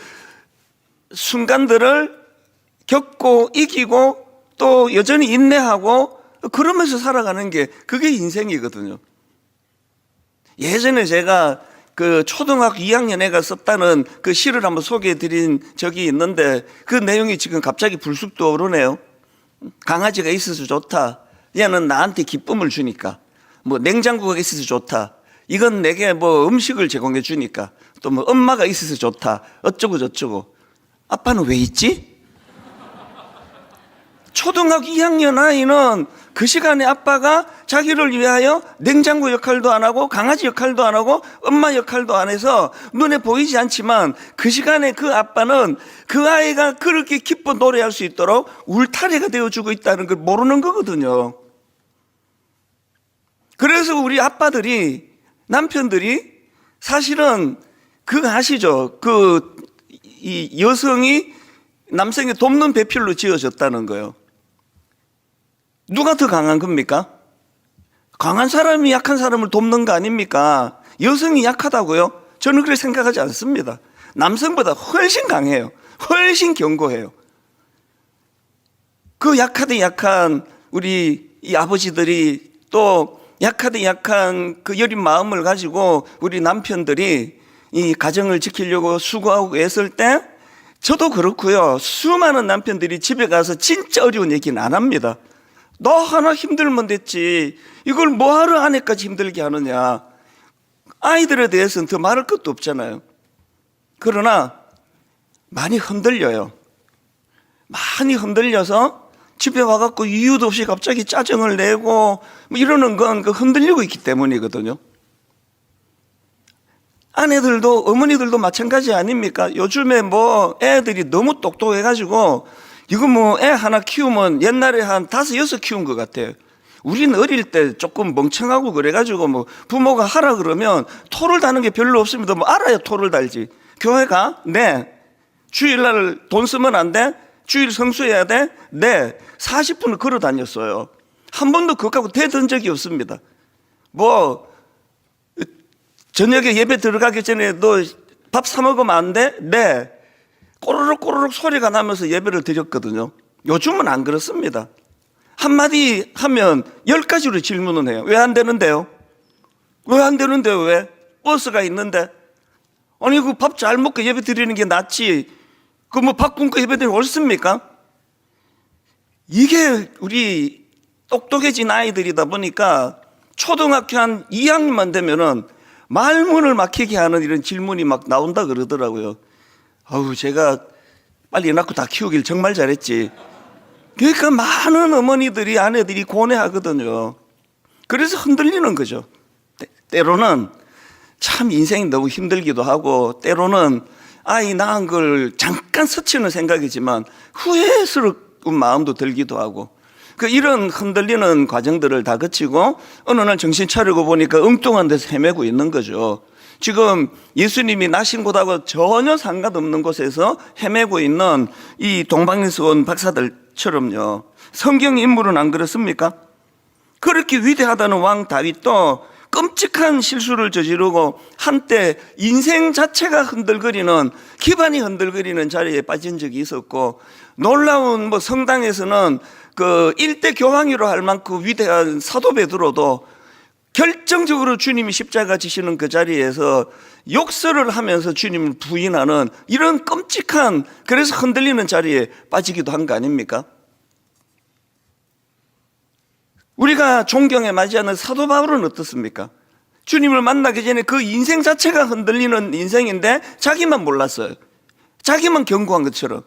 순간들을 겪고 이기고 또 여전히 인내하고 그러면서 살아가는 게 그게 인생이거든요. 예전에 제가 그 초등학교 2학년 애가 썼다는 그 시를 한번 소개해 드린 적이 있는데 그 내용이 지금 갑자기 불쑥 떠오르네요. 강아지가 있어서 좋다. 얘는 나한테 기쁨을 주니까. 뭐 냉장고가 있어서 좋다. 이건 내게 뭐 음식을 제공해 주니까. 또 뭐 엄마가 있어서 좋다. 어쩌고 저쩌고. 아빠는 왜 있지? 초등학교 2학년 아이는 그 시간에 아빠가 자기를 위하여 냉장고 역할도 안 하고 강아지 역할도 안 하고 엄마 역할도 안 해서 눈에 보이지 않지만 그 시간에 그 아빠는 그 아이가 그렇게 기뻐 노래할 수 있도록 울타리가 되어주고 있다는 걸 모르는 거거든요. 그래서 우리 아빠들이, 남편들이 사실은 그거 아시죠? 이 여성이 남성의 돕는 배필로 지어졌다는 거예요. 누가 더 강한 겁니까? 강한 사람이 약한 사람을 돕는 거 아닙니까? 여성이 약하다고요? 저는 그렇게 생각하지 않습니다. 남성보다 훨씬 강해요. 훨씬 견고해요. 그 약하디 약한 우리 이 아버지들이 또 약하디 약한 그 여린 마음을 가지고 우리 남편들이 이 가정을 지키려고 수고하고 애쓸 때 저도 그렇고요. 수많은 남편들이 집에 가서 진짜 어려운 얘기는 안 합니다. 너 하나 힘들면 됐지. 이걸 뭐하러 아내까지 힘들게 하느냐. 아이들에 대해서는 더 말할 것도 없잖아요. 그러나 많이 흔들려요. 많이 흔들려서 집에 와갖고 이유도 없이 갑자기 짜증을 내고 뭐 이러는 건 그 흔들리고 있기 때문이거든요. 아내들도 어머니들도 마찬가지 아닙니까? 요즘에 뭐 애들이 너무 똑똑해가지고 이거 뭐 애 하나 키우면 옛날에 한 5, 6 키운 것 같아요. 우리는 어릴 때 조금 멍청하고 그래가지고 뭐 부모가 하라 그러면 토를 다는 게 별로 없습니다. 뭐 알아야 토를 달지. 교회 가? 네. 주일날 돈 쓰면 안 돼? 주일 성수해야 돼? 네. 40분을 걸어 다녔어요. 한 번도 그것하고 대든 적이 없습니다. 뭐 저녁에 예배 들어가기 전에 너 밥 사 먹으면 안 돼? 네. 꼬르륵 꼬르륵 소리가 나면서 예배를 드렸거든요. 요즘은 안 그렇습니다. 한마디 하면 10가지로 질문을 해요. 왜 안 되는데요? 왜 안 되는데요? 왜? 버스가 있는데. 아니 그 밥 잘 먹고 예배 드리는 게 낫지. 그 뭐 밥 굶고 예배 드리면 옳습니까? 이게 우리 똑똑해진 아이들이다 보니까 초등학교 한 2학년만 되면은 말문을 막히게 하는 이런 질문이 막 나온다 그러더라고요. 아우 제가 빨리 낳고 다 키우길 정말 잘했지. 그러니까 많은 어머니들이 아내들이 고뇌하거든요. 그래서 흔들리는 거죠. 때로는 참 인생이 너무 힘들기도 하고, 때로는 아이 낳은 걸 잠깐 스치는 생각이지만 후회스러운 마음도 들기도 하고, 이런 흔들리는 과정들을 다 거치고 어느 날 정신 차리고 보니까 엉뚱한 데서 헤매고 있는 거죠. 지금 예수님이 나신 곳하고 전혀 상관없는 곳에서 헤매고 있는 이 동방에서 온 박사들처럼요. 성경 인물은 안 그렇습니까? 그렇게 위대하다는 왕 다윗도 끔찍한 실수를 저지르고 한때 인생 자체가 흔들거리는, 기반이 흔들거리는 자리에 빠진 적이 있었고, 놀라운 성당에서는 그 일대 교황이로 할 만큼 위대한 사도 베드로도 결정적으로 주님이 십자가 지시는 그 자리에서 욕설을 하면서 주님을 부인하는 이런 끔찍한, 그래서 흔들리는 자리에 빠지기도 한 거 아닙니까? 우리가 존경에 맞이하는 사도 바울은 어떻습니까? 주님을 만나기 전에 그 인생 자체가 흔들리는 인생인데 자기만 몰랐어요. 자기만 경고한 것처럼.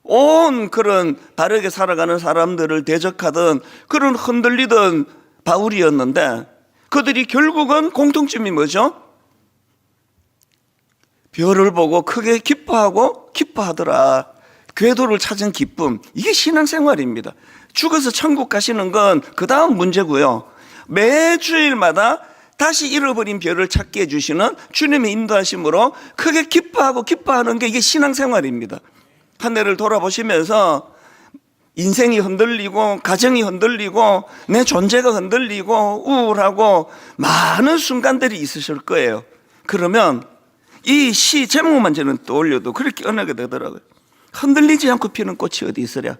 온 그런 바르게 살아가는 사람들을 대적하던 그런 흔들리던 바울이었는데, 그들이 결국은 공통점이 뭐죠? 별을 보고 크게 기뻐하고 기뻐하더라. 궤도를 찾은 기쁨. 이게 신앙생활입니다. 죽어서 천국 가시는 건 그 다음 문제고요. 매주일마다 다시 잃어버린 별을 찾게 해주시는 주님의 인도하심으로 크게 기뻐하고 기뻐하는 게 이게 신앙생활입니다. 한 해를 돌아보시면서 인생이 흔들리고 가정이 흔들리고 내 존재가 흔들리고 우울하고 많은 순간들이 있으실 거예요. 그러면 이 시 제목만 저는 떠올려도 그렇게 은혜가 되더라고요. 흔들리지 않고 피는 꽃이 어디 있으랴.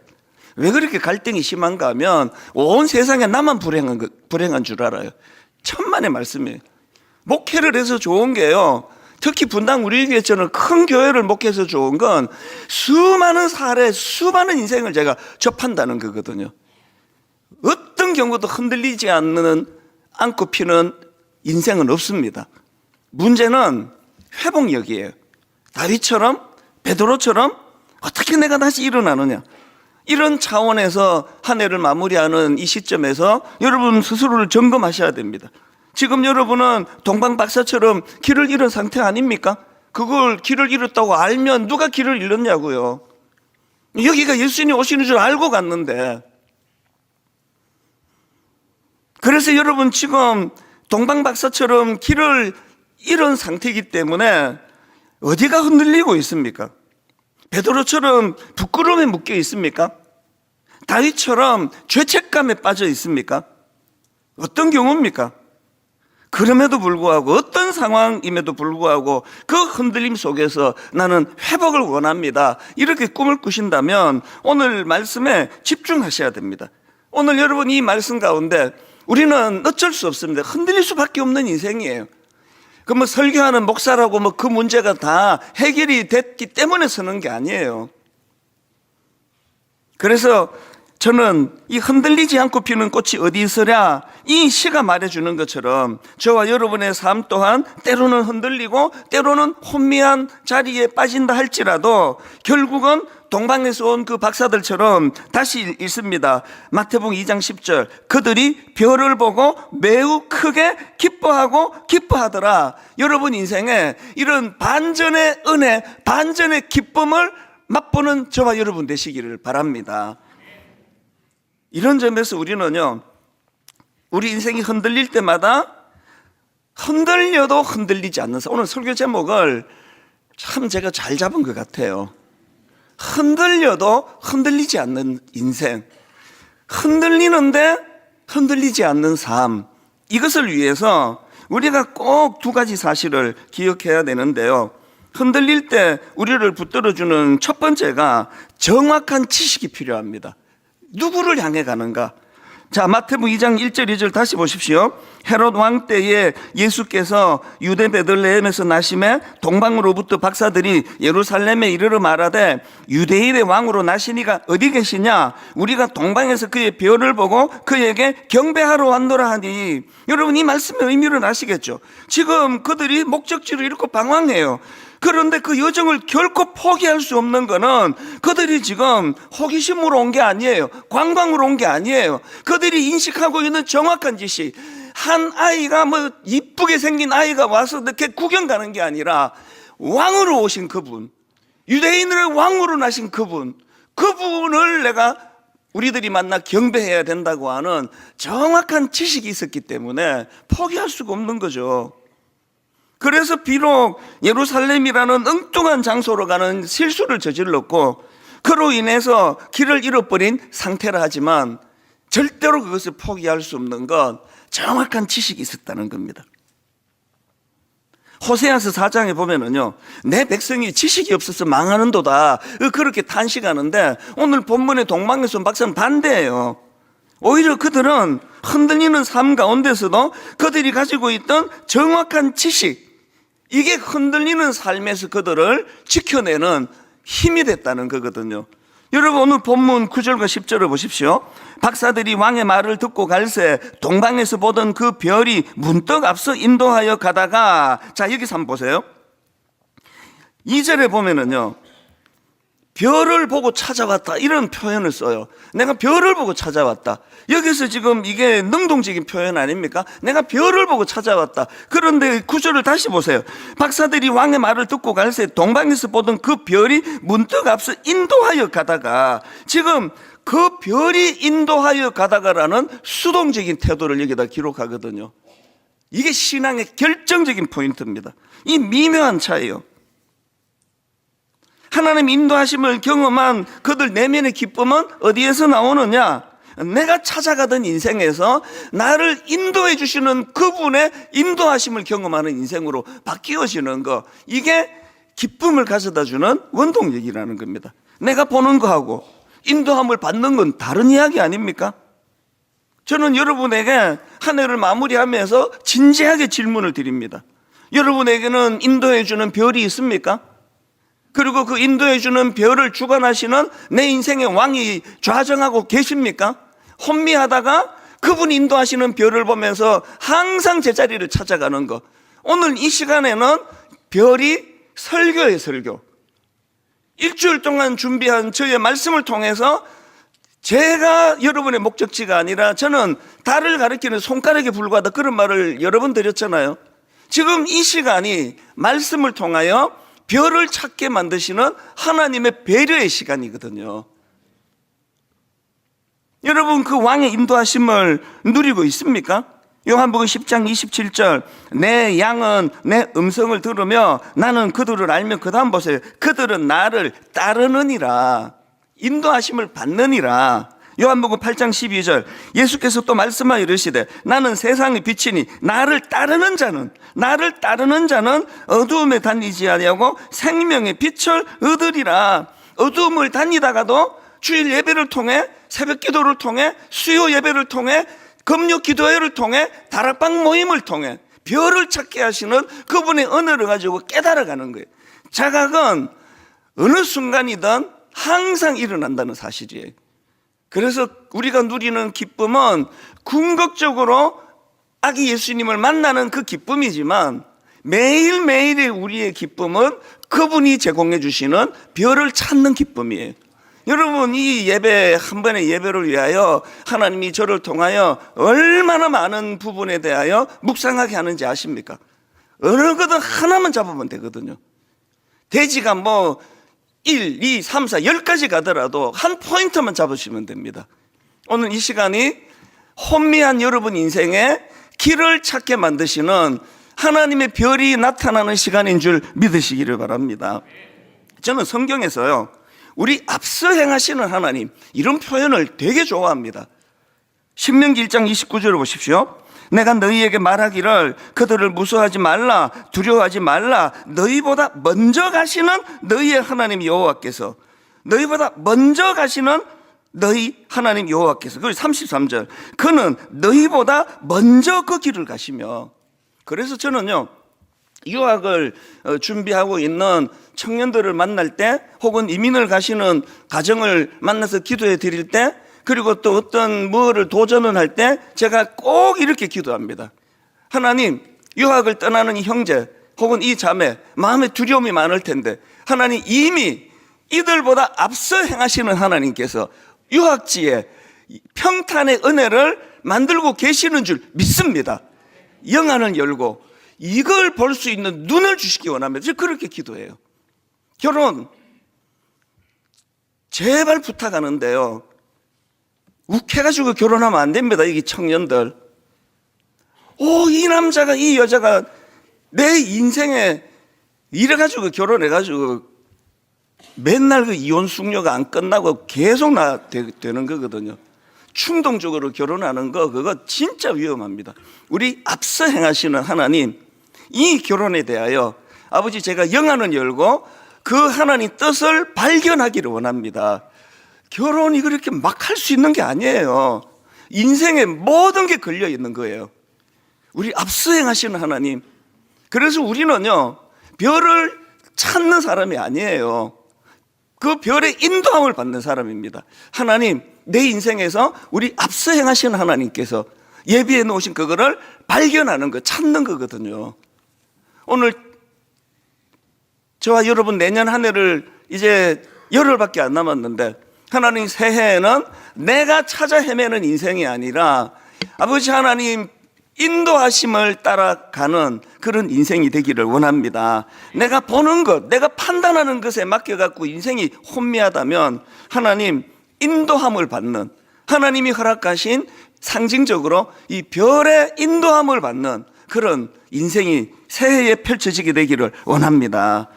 왜 그렇게 갈등이 심한가 하면 온 세상에 나만 불행한 줄 알아요. 천만의 말씀이에요. 목회를 해서 좋은 게요, 특히 분당 우리 교회처럼 큰 교회를 목회해서 좋은 건 수많은 사례, 수많은 인생을 제가 접한다는 거거든요. 어떤 경우도 흔들리지 않고 피는 인생은 없습니다. 문제는 회복력이에요. 다윗처럼, 베드로처럼 어떻게 내가 다시 일어나느냐. 이런 차원에서 한 해를 마무리하는 이 시점에서 여러분 스스로를 점검하셔야 됩니다. 지금 여러분은 동방 박사처럼 길을 잃은 상태 아닙니까? 그걸 길을 잃었다고 알면 누가 길을 잃었냐고요. 여기가 예수님이 오시는 줄 알고 갔는데. 그래서 여러분 지금 동방 박사처럼 길을 잃은 상태이기 때문에 어디가 흔들리고 있습니까? 베드로처럼 부끄러움에 묶여 있습니까? 다윗처럼 죄책감에 빠져 있습니까? 어떤 경우입니까? 그럼에도 불구하고, 어떤 상황임에도 불구하고 그 흔들림 속에서 나는 회복을 원합니다, 이렇게 꿈을 꾸신다면 오늘 말씀에 집중하셔야 됩니다. 오늘 여러분 이 말씀 가운데 우리는 어쩔 수 없습니다. 흔들릴 수밖에 없는 인생이에요. 그 설교하는 목사라고 그 문제가 다 해결이 됐기 때문에 서는 게 아니에요. 그래서 저는 이 흔들리지 않고 피는 꽃이 어디 있으랴, 이 시가 말해주는 것처럼 저와 여러분의 삶 또한 때로는 흔들리고 때로는 혼미한 자리에 빠진다 할지라도 결국은 동방에서 온 그 박사들처럼 다시 읽습니다. 마태복음 2장 10절, 그들이 별을 보고 매우 크게 기뻐하고 기뻐하더라. 여러분 인생에 이런 반전의 은혜, 반전의 기쁨을 맛보는 저와 여러분 되시기를 바랍니다. 이런 점에서 우리는요, 우리 인생이 흔들릴 때마다 흔들려도 흔들리지 않는 삶. 오늘 설교 제목을 참 제가 잘 잡은 것 같아요. 흔들려도 흔들리지 않는 인생, 흔들리는데 흔들리지 않는 삶. 이것을 위해서 우리가 꼭 두 가지 사실을 기억해야 되는데요, 흔들릴 때 우리를 붙들어주는 첫 번째가 정확한 지식이 필요합니다. 누구를 향해 가는가? 자, 마태복음 2장 1절 2절 다시 보십시오. 헤롯 왕 때에 예수께서 유대 베들레헴에서 나심에 동방으로부터 박사들이 예루살렘에 이르러 말하되 유대인의 왕으로 나시니가 어디 계시냐? 우리가 동방에서 그의 별을 보고 그에게 경배하러 왔노라 하니, 여러분 이 말씀의 의미를 아시겠죠? 지금 그들이 목적지를 잃고 방황해요. 그런데 그 여정을 결코 포기할 수 없는 거는 그들이 지금 호기심으로 온 게 아니에요. 관광으로 온 게 아니에요. 그들이 인식하고 있는 정확한 지식, 한 아이가 뭐 이쁘게 생긴 아이가 와서 이렇게 구경 가는 게 아니라 왕으로 오신 그분, 유대인을 왕으로 나신 그분을 내가 우리들이 만나 경배해야 된다고 하는 정확한 지식이 있었기 때문에 포기할 수가 없는 거죠. 그래서 비록 예루살렘이라는 엉뚱한 장소로 가는 실수를 저질렀고 그로 인해서 길을 잃어버린 상태라 하지만 절대로 그것을 포기할 수 없는 건 정확한 지식이 있었다는 겁니다. 호세아서 4장에 보면은요, 내 백성이 지식이 없어서 망하는도다 그렇게 탄식하는데 오늘 본문의 동방에서 박사는 반대예요. 오히려 그들은 흔들리는 삶 가운데서도 그들이 가지고 있던 정확한 지식, 이게 흔들리는 삶에서 그들을 지켜내는 힘이 됐다는 거거든요. 여러분 오늘 본문 9절과 10절을 보십시오. 박사들이 왕의 말을 듣고 갈새 동방에서 보던 그 별이 문득 앞서 인도하여 가다가, 자 여기서 한번 보세요. 2절에 보면은요, 별을 보고 찾아왔다 이런 표현을 써요. 내가 별을 보고 찾아왔다. 여기서 지금 이게 능동적인 표현 아닙니까? 내가 별을 보고 찾아왔다. 그런데 구절을 다시 보세요. 박사들이 왕의 말을 듣고 갈새 동방에서 보던 그 별이 문득 앞서 인도하여 가다가, 지금 그 별이 인도하여 가다가라는 수동적인 태도를 여기다 기록하거든요. 이게 신앙의 결정적인 포인트입니다. 이 미묘한 차이예요. 하나님 인도하심을 경험한 그들 내면의 기쁨은 어디에서 나오느냐? 내가 찾아가던 인생에서 나를 인도해 주시는 그분의 인도하심을 경험하는 인생으로 바뀌어지는 거, 이게 기쁨을 가져다 주는 원동력이라는 겁니다. 내가 보는 거하고 인도함을 받는 건 다른 이야기 아닙니까? 저는 여러분에게 한 해를 마무리하면서 진지하게 질문을 드립니다. 여러분에게는 인도해 주는 별이 있습니까? 그리고 그 인도해 주는 별을 주관하시는 내 인생의 왕이 좌정하고 계십니까? 혼미하다가 그분이 인도하시는 별을 보면서 항상 제자리를 찾아가는 것. 오늘 이 시간에는 별이 설교예요, 설교. 일주일 동안 준비한 저의 말씀을 통해서 제가 여러분의 목적지가 아니라 저는 달을 가리키는 손가락에 불과하다, 그런 말을 여러 번 드렸잖아요. 지금 이 시간이 말씀을 통하여 별을 찾게 만드시는 하나님의 배려의 시간이거든요. 여러분 그 왕의 인도하심을 누리고 있습니까? 요한복음 10장 27절, 내 양은 내 음성을 들으며 나는 그들을 알며, 그 다음 보세요. 그들은 나를 따르느니라, 인도하심을 받느니라. 요한복음 8장 12절, 예수께서 또 말씀하여 이르시되 나는 세상의 빛이니 나를 따르는 자는 어두움에 다니지 아니하고 생명의 빛을 얻으리라. 어두움을 다니다가도 주일 예배를 통해, 새벽 기도를 통해, 수요 예배를 통해, 금요 기도회를 통해, 다락방 모임을 통해 별을 찾게 하시는 그분의 은혜를 가지고 깨달아가는 거예요. 자각은 어느 순간이든 항상 일어난다는 사실이에요. 그래서 우리가 누리는 기쁨은 궁극적으로 아기 예수님을 만나는 그 기쁨이지만 매일매일의 우리의 기쁨은 그분이 제공해 주시는 별을 찾는 기쁨이에요. 여러분 이 예배, 한 번의 예배를 위하여 하나님이 저를 통하여 얼마나 많은 부분에 대하여 묵상하게 하는지 아십니까? 어느 거든 하나만 잡으면 되거든요. 돼지가 뭐 1, 2, 3, 4, 10까지 가더라도 한 포인트만 잡으시면 됩니다. 오늘 이 시간이 혼미한 여러분 인생에 길을 찾게 만드시는 하나님의 별이 나타나는 시간인 줄 믿으시기를 바랍니다. 저는 성경에서요, 우리 앞서 행하시는 하나님, 이런 표현을 되게 좋아합니다. 신명기 1장 29절을 보십시오. 내가 너희에게 말하기를 그들을 무서워하지 말라, 두려워하지 말라. 너희보다 먼저 가시는 너희의 하나님 여호와께서, 너희보다 먼저 가시는 너희 하나님 여호와께서, 그리고 33절, 그는 너희보다 먼저 그 길을 가시며. 그래서 저는요, 유학을 준비하고 있는 청년들을 만날 때, 혹은 이민을 가시는 가정을 만나서 기도해 드릴 때, 그리고 또 어떤 뭐를 도전을 할 때 제가 꼭 이렇게 기도합니다. 하나님, 유학을 떠나는 이 형제 혹은 이 자매, 마음에 두려움이 많을 텐데 하나님, 이미 이들보다 앞서 행하시는 하나님께서 유학지에 평탄의 은혜를 만들고 계시는 줄 믿습니다. 영안을 열고 이걸 볼 수 있는 눈을 주시기 원합니다. 제가 그렇게 기도해요. 결혼 제발 부탁하는데요, 욱해가지고 결혼하면 안 됩니다. 이 청년들, 이 남자가, 이 여자가 내 인생에 이래가지고 결혼해가지고 맨날 그 이혼 숙녀가 안 끝나고 계속 되는 거거든요. 충동적으로 결혼하는 거, 그거 진짜 위험합니다. 우리 앞서 행하시는 하나님, 이 결혼에 대하여 아버지, 제가 영안을 열고 그 하나님 뜻을 발견하기를 원합니다. 결혼이 그렇게 막 할 수 있는 게 아니에요. 인생의 모든 게 걸려 있는 거예요. 우리 앞서 행하시는 하나님. 그래서 우리는요, 별을 찾는 사람이 아니에요. 그 별의 인도함을 받는 사람입니다. 하나님, 내 인생에서 우리 앞서 행하시는 하나님께서 예비해 놓으신 그거를 발견하는 거, 찾는 거거든요. 오늘 저와 여러분, 내년 한 해를 이제 열흘밖에 안 남았는데, 하나님, 새해에는 내가 찾아 헤매는 인생이 아니라 아버지 하나님 인도하심을 따라가는 그런 인생이 되기를 원합니다. 내가 보는 것, 내가 판단하는 것에 맡겨갖고 인생이 혼미하다면 하나님 인도함을 받는, 하나님이 허락하신 상징적으로 이 별의 인도함을 받는 그런 인생이 새해에 펼쳐지게 되기를 원합니다.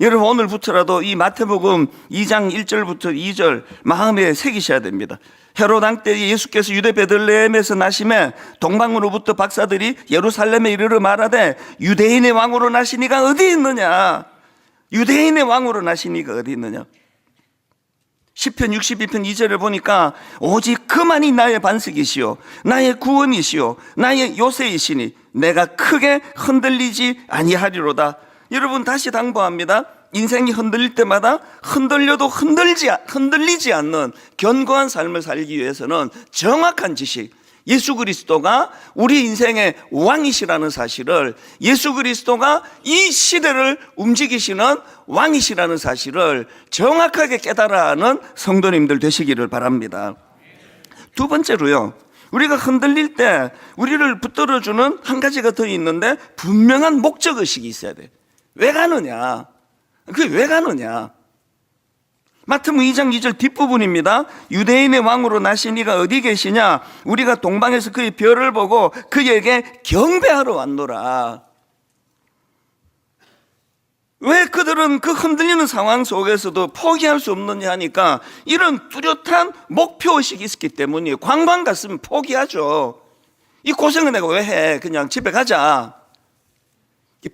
여러분, 오늘부터라도 이 마태복음 2장 1절부터 2절 마음에 새기셔야 됩니다. 헤롯 왕 때 예수께서 유대 베들레헴에서 나심에 동방으로부터 박사들이 예루살렘에 이르러 말하되 유대인의 왕으로 나시니가 어디 있느냐? 유대인의 왕으로 나시니가 어디 있느냐? 시편 62편 2절을 보니까 오직 그만이 나의 반석이시요 나의 구원이시요 나의 요새이시니 내가 크게 흔들리지 아니하리로다. 여러분, 다시 당부합니다. 인생이 흔들릴 때마다 흔들려도 흔들리지 않는 견고한 삶을 살기 위해서는 정확한 지식, 예수 그리스도가 우리 인생의 왕이시라는 사실을, 예수 그리스도가 이 시대를 움직이시는 왕이시라는 사실을 정확하게 깨달아 하는 성도님들 되시기를 바랍니다. 두 번째로요, 우리가 흔들릴 때 우리를 붙들어주는 한 가지가 더 있는데, 분명한 목적의식이 있어야 돼요. 왜 가느냐? 그게 왜 가느냐? 마태복음 2장 2절 뒷부분입니다. 유대인의 왕으로 나신 이가 어디 계시냐? 우리가 동방에서 그의 별을 보고 그에게 경배하러 왔노라. 왜 그들은 그 흔들리는 상황 속에서도 포기할 수 없느냐 하니까 이런 뚜렷한 목표의식이 있었기 때문이에요. 관광 갔으면 포기하죠. 이 고생을 내가 왜 해? 그냥 집에 가자.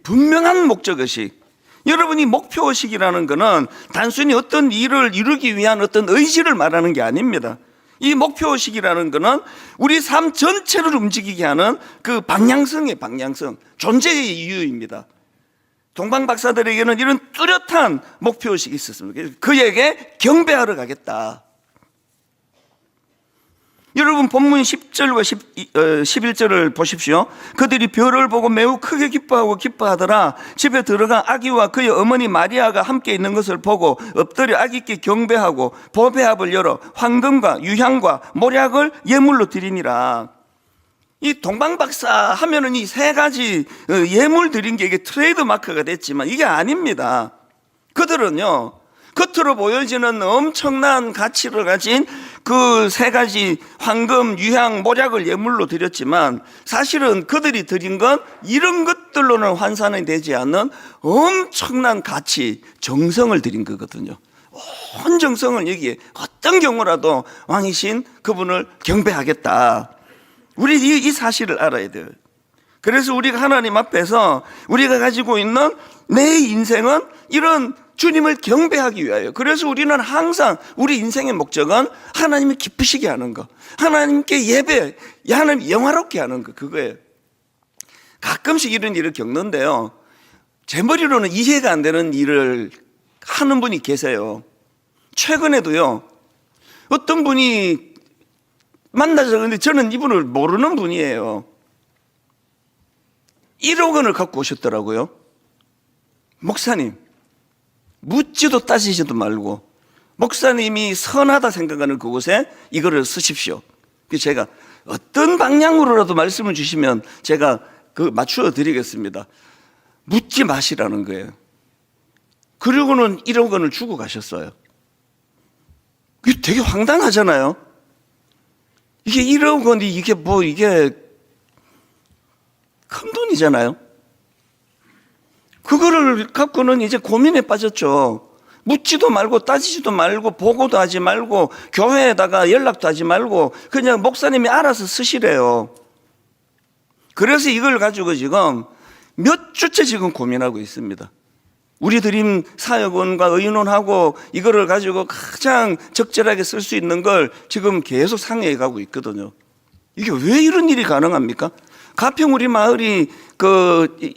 분명한 목적의식. 여러분이 목표의식이라는 것은 단순히 어떤 일을 이루기 위한 어떤 의지를 말하는 게 아닙니다. 이 목표의식이라는 것은 우리 삶 전체를 움직이게 하는 그 방향성의 방향성, 존재의 이유입니다. 동방 박사들에게는 이런 뚜렷한 목표의식이 있었습니다. 그에게 경배하러 가겠다. 여러분, 본문 10절과 11절을 보십시오. 그들이 별을 보고 매우 크게 기뻐하더라. 집에 들어가 아기와 그의 어머니 마리아가 함께 있는 것을 보고 엎드려 아기께 경배하고 보배합을 열어 황금과 유향과 모략을 예물로 드리니라. 이 동방박사 하면은 이 세 가지 예물 드린 게 이게 트레이드 마크가 됐지만 이게 아닙니다. 그들은요, 겉으로 보여지는 엄청난 가치를 가진 그 세 가지 황금, 유향, 모략을 예물로 드렸지만 사실은 그들이 드린 건 이런 것들로는 환산이 되지 않는 엄청난 가치, 정성을 드린 거거든요. 온 정성을 여기에 어떤 경우라도 왕이신 그분을 경배하겠다. 우리 이 사실을 알아야 돼요. 그래서 우리가 하나님 앞에서 우리가 가지고 있는 내 인생은 이런 주님을 경배하기 위하여. 그래서 우리는 항상 우리 인생의 목적은 하나님을 기쁘시게 하는 거, 하나님께 예배, 하나님 영화롭게 하는 거, 그거예요. 가끔씩 이런 일을 겪는데요, 제 머리로는 이해가 안 되는 일을 하는 분이 계세요. 최근에도요, 어떤 분이 만나서, 근데 저는 이분을 모르는 분이에요. 1억 원을 갖고 오셨더라고요. 목사님, 묻지도 따지지도 말고 목사님이 선하다 생각하는 그곳에 이거를 쓰십시오. 그래서 제가 어떤 방향으로라도 말씀을 주시면 제가 그 맞추어 드리겠습니다. 묻지 마시라는 거예요. 그리고는 1억 원을 주고 가셨어요. 이게 되게 황당하잖아요. 이게 1억 원이 이게 큰 돈이잖아요. 그거를 갖고는 이제 고민에 빠졌죠. 묻지도 말고 따지지도 말고 보고도 하지 말고 교회에다가 연락도 하지 말고 그냥 목사님이 알아서 쓰시래요. 그래서 이걸 가지고 지금 몇 주째 지금 고민하고 있습니다. 우리 드림 사역원과 의논하고 이거를 가지고 가장 적절하게 쓸 수 있는 걸 지금 계속 상의해 가고 있거든요. 이게 왜 이런 일이 가능합니까? 가평 우리 마을이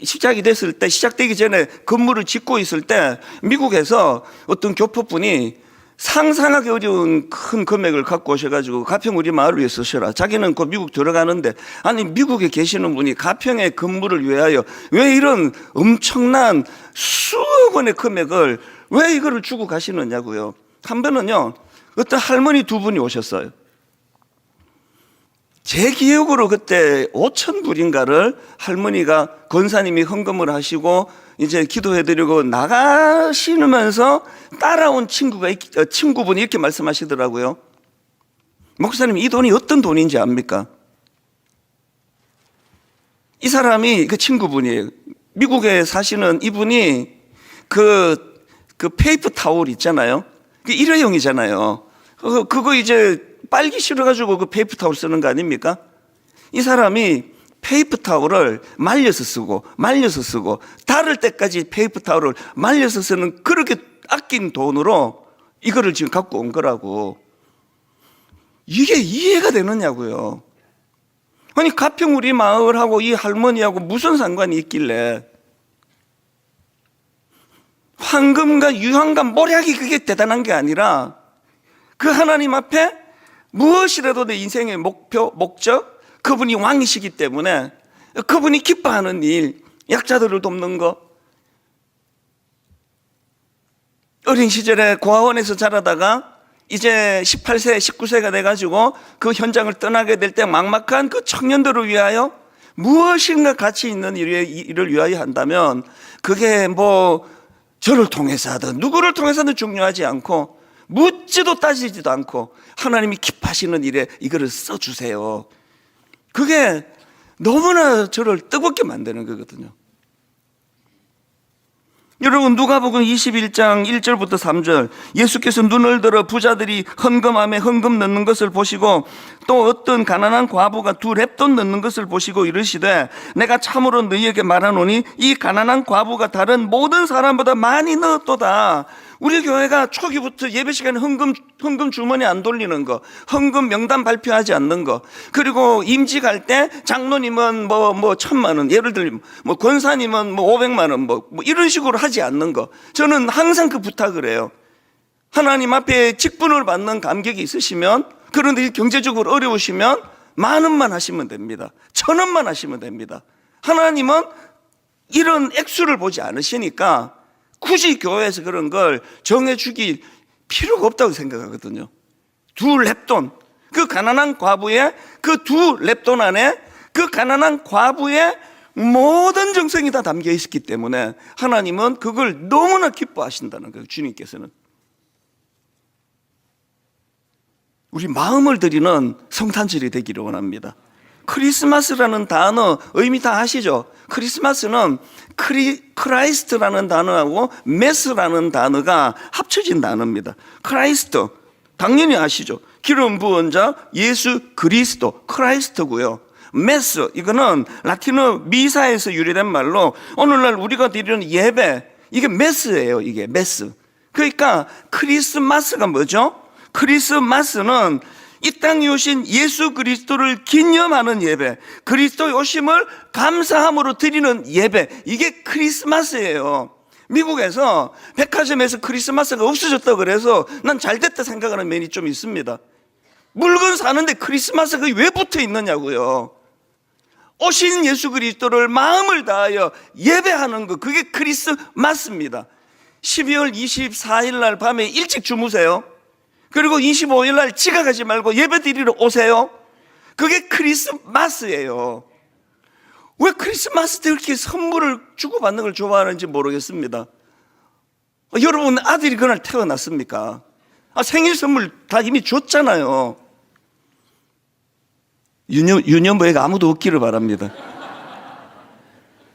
시작이 됐을 때, 시작되기 전에 건물을 짓고 있을 때 미국에서 어떤 교포분이 상상하기 어려운 큰 금액을 갖고 오셔가지고 가평 우리 마을을 위해 쓰셔라. 자기는 그 미국 들어가는데, 아니 미국에 계시는 분이 가평의 건물을 위하여 왜 이런 엄청난 수억 원의 금액을 왜 이거를 주고 가시느냐고요. 한 번은요, 어떤 할머니 두 분이 오셨어요. 제 기억으로 그때 5,000불인가를 할머니가 권사님이 헌금을 하시고 이제 기도해드리고 나가시면서 따라온 친구분이 이렇게 말씀하시더라고요. 목사님, 이 돈이 어떤 돈인지 압니까? 이 사람이 그 친구분이에요. 미국에 사시는 이분이 그 페이퍼 타올 있잖아요. 그 일회용이잖아요. 그거 이제 빨기 싫어가지고 그 페이퍼 타올 쓰는 거 아닙니까? 이 사람이 페이퍼 타올을 말려서 쓰고 닳을 때까지 페이퍼 타올을 말려서 쓰는 그렇게 아낀 돈으로 이거를 지금 갖고 온 거라고. 이게 이해가 되느냐고요. 아니 가평 우리 마을하고 이 할머니하고 무슨 상관이 있길래. 황금과 유황과 모략이 그게 대단한 게 아니라 그 하나님 앞에 무엇이라도 내 인생의 목표, 목적, 그분이 왕이시기 때문에 그분이 기뻐하는 일, 약자들을 돕는 거. 어린 시절에 고아원에서 자라다가 이제 18세, 19세가 돼가지고 그 현장을 떠나게 될 때 막막한 그 청년들을 위하여 무엇인가 가치 있는 일을 위하여 한다면 그게 뭐 저를 통해서 하든 누구를 통해서 하든 중요하지 않고 묻지도 따지지도 않고 하나님이 기뻐하시는 일에 이거를 써주세요. 그게 너무나 저를 뜨겁게 만드는 거거든요. 여러분, 누가복음 21장 1절부터 3절, 예수께서 눈을 들어 부자들이 헌금함에 헌금 넣는 것을 보시고 또 어떤 가난한 과부가 2렙돈 넣는 것을 보시고 이르시되 내가 참으로 너희에게 말하노니 이 가난한 과부가 다른 모든 사람보다 많이 넣었도다. 우리 교회가 초기부터 예배 시간에 헌금 주머니 안 돌리는 거, 헌금 명단 발표하지 않는 거, 그리고 임직 갈 때 장로님은 뭐 1,000만 원, 예를 들면 뭐 권사님은 뭐 500만 원, 뭐 이런 식으로 하지 않는 거. 저는 항상 그 부탁을 해요. 하나님 앞에 직분을 받는 감격이 있으시면, 그런데 경제적으로 어려우시면 10,000원만 하시면 됩니다. 1,000원만 하시면 됩니다. 하나님은 이런 액수를 보지 않으시니까 굳이 교회에서 그런 걸 정해주기 필요가 없다고 생각하거든요. 2렙돈, 그 가난한 과부의 그 2렙돈 안에 그 가난한 과부의 모든 정성이 다 담겨 있었기 때문에 하나님은 그걸 너무나 기뻐하신다는 거예요. 주님께서는. 우리 마음을 드리는 성탄절이 되기를 원합니다. 크리스마스라는 단어 의미 다 아시죠? 크리스마스는 크라이스트라는 단어하고 메스라는 단어가 합쳐진 단어입니다. 크라이스트, 당연히 아시죠? 기름 부은 자 예수 그리스도, 크라이스트고요. 메스, 이거는 라틴어 미사에서 유래된 말로 오늘날 우리가 드리는 예배, 이게 메스예요. 이게 메스. 그러니까 크리스마스가 뭐죠? 크리스마스는 이 땅에 오신 예수 그리스도를 기념하는 예배, 그리스도의 오심을 감사함으로 드리는 예배, 이게 크리스마스예요. 미국에서 백화점에서 크리스마스가 없어졌다고 그래서 난 잘됐다 생각하는 면이 좀 있습니다. 물건 사는데 크리스마스가 왜 붙어 있느냐고요. 오신 예수 그리스도를 마음을 다하여 예배하는 것, 그게 크리스마스입니다. 12월 24일 날 밤에 일찍 주무세요. 그리고 25일 날 지각하지 말고 예배 드리러 오세요. 그게 크리스마스예요. 왜 크리스마스 때 이렇게 선물을 주고받는 걸 좋아하는지 모르겠습니다. 여러분 아들이 그날 태어났습니까? 생일 선물 다 이미 줬잖아요. 유년부에가 아무도 없기를 바랍니다.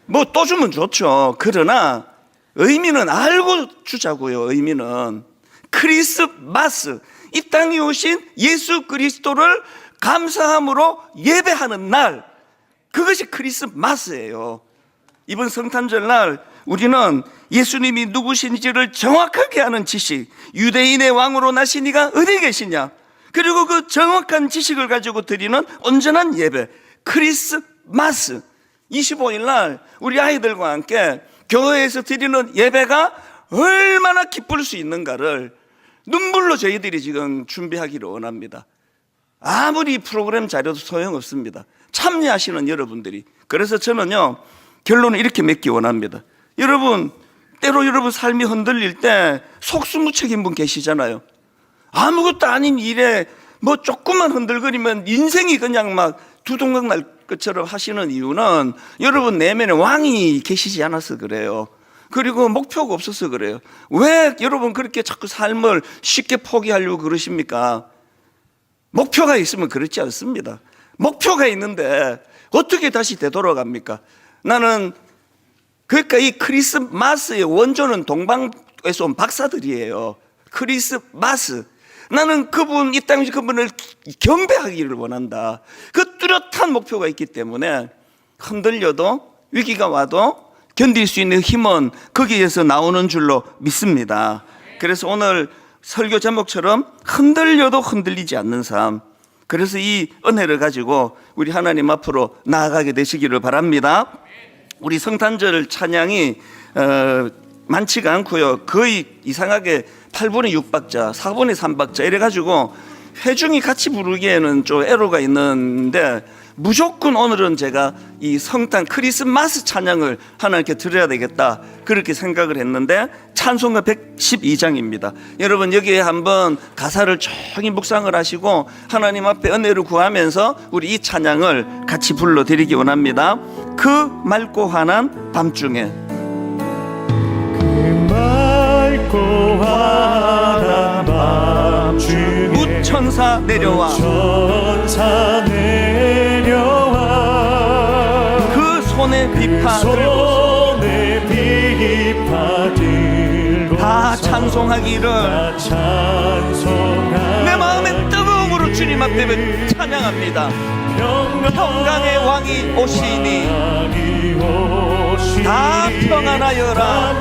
뭐 또 주면 좋죠. 그러나 의미는 알고 주자고요. 의미는 크리스마스, 이 땅에 오신 예수 그리스도를 감사함으로 예배하는 날, 그것이 크리스마스예요. 이번 성탄절 날 우리는 예수님이 누구신지를 정확하게 아는 지식, 유대인의 왕으로 나신 이가 어디 계시냐, 그리고 그 정확한 지식을 가지고 드리는 온전한 예배, 크리스마스. 25일 날 우리 아이들과 함께 교회에서 드리는 예배가 얼마나 기쁠 수 있는가를 눈물로 저희들이 지금 준비하기를 원합니다. 아무리 프로그램 자료도 소용없습니다. 참여하시는 여러분들이. 그래서 저는요, 결론을 이렇게 맺기 원합니다. 여러분, 때로 여러분 삶이 흔들릴 때 속수무책인 분 계시잖아요. 아무것도 아닌 일에 뭐 조금만 흔들거리면 인생이 그냥 막 두동강 날 것처럼 하시는 이유는 여러분 내면에 왕이 계시지 않아서 그래요. 그리고 목표가 없어서 그래요. 왜 여러분 그렇게 자꾸 삶을 쉽게 포기하려고 그러십니까? 목표가 있으면 그렇지 않습니다. 목표가 있는데 어떻게 다시 되돌아갑니까? 나는 그러니까 이 크리스마스의 원조는 동방에서 온 박사들이에요. 크리스마스. 나는 그분, 이 땅에서 그분을 경배하기를 원한다. 그 뚜렷한 목표가 있기 때문에 흔들려도 위기가 와도 견딜 수 있는 힘은 거기에서 나오는 줄로 믿습니다. 그래서 오늘 설교 제목처럼 흔들려도 흔들리지 않는 삶, 그래서 이 은혜를 가지고 우리 하나님 앞으로 나아가게 되시기를 바랍니다. 우리 성탄절 찬양이 많지가 않고요. 거의 이상하게 8분의 6박자, 4분의 3박자 이래가지고 회중이 같이 부르기에는 좀 애로가 있는데, 무조건 오늘은 제가 이 성탄 크리스마스 찬양을 하나님께 드려야 되겠다, 그렇게 생각을 했는데 찬송가 112장입니다. 여러분 여기에 한번 가사를 조용히 묵상을 하시고 하나님 앞에 은혜를 구하면서 우리 이 찬양을 같이 불러드리기 원합니다. 그 맑고 환한 밤중에. 맑고 환한 밤중에 무천사 내려와 천사 내려와 그 손에 비파 들고서 손에 비파 들고서 다 찬송하기를 내 마음의 뜨거움으로 주님 앞에 찬양합니다. 평강의 왕이 오시니 다 평안하여라.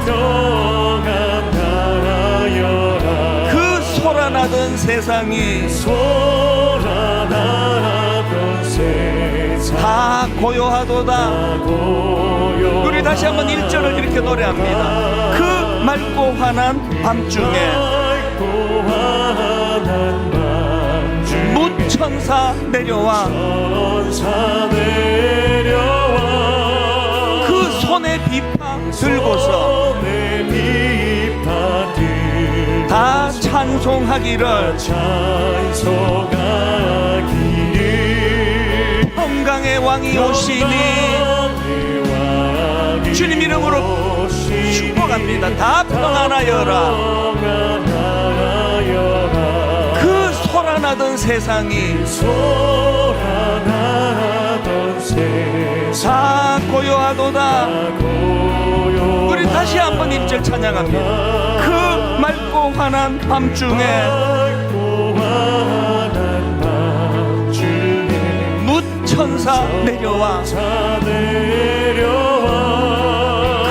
그 소란하던 세상이 다 고요하도다. 우리 다시 한번 1절을 이렇게 노래합니다. 그 맑고 환한 밤중에 무천사 내려와 그 손에 비파 들고서 다 찬송하기를 평강의 왕이 오시니 주님 이름으로 축복합니다. 다 평안하여라. 그 소란하던 세상이 다 고요하도다. 우리 다시 한번 1절 찬양합니다. 그 맑고 환한 밤중에 무천사 내려와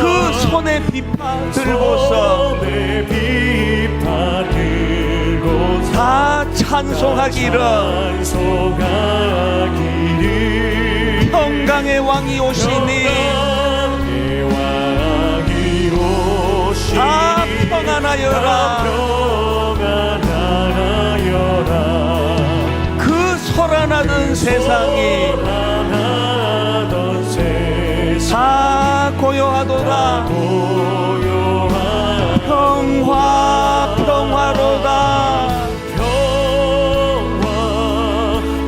그 손에 비파 들고서 내 비파 들고서 다 찬송하기를 찬송하기를 평강의 왕이 오시니 평강의 왕이 오시니 다 평안하여라. 평안하여라. 그 소란하던 세상이 소란하던 세상 다 고요하도다. 고요한 평화로다.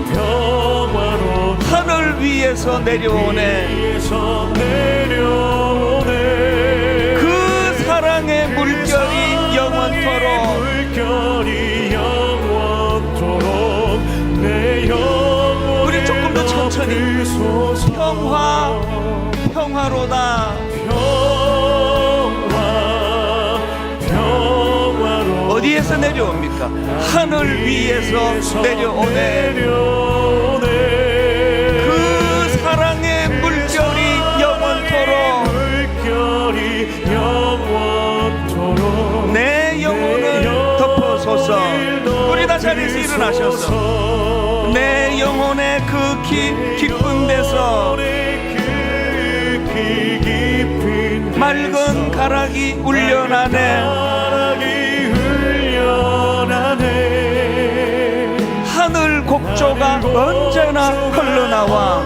평화로 하늘 위에서 내려오네. 위에서 내려오네. 그 사랑의 물결이 영원토록 물결이 영원토록 내 영혼에 우리 조금 더 천천히. 넘치소서. 평화로다. 평화로 어디에서 내려옵니까? 하늘 위에서 내려오네. 그 사랑의 물결이 영원토록 내 영혼을 덮어소서. 우리 다 자리에서 일어나셔서 내 영혼의 그 깊은 데서 맑은 가락이 울려나네. 하늘 곡조가 언제나 흘러나와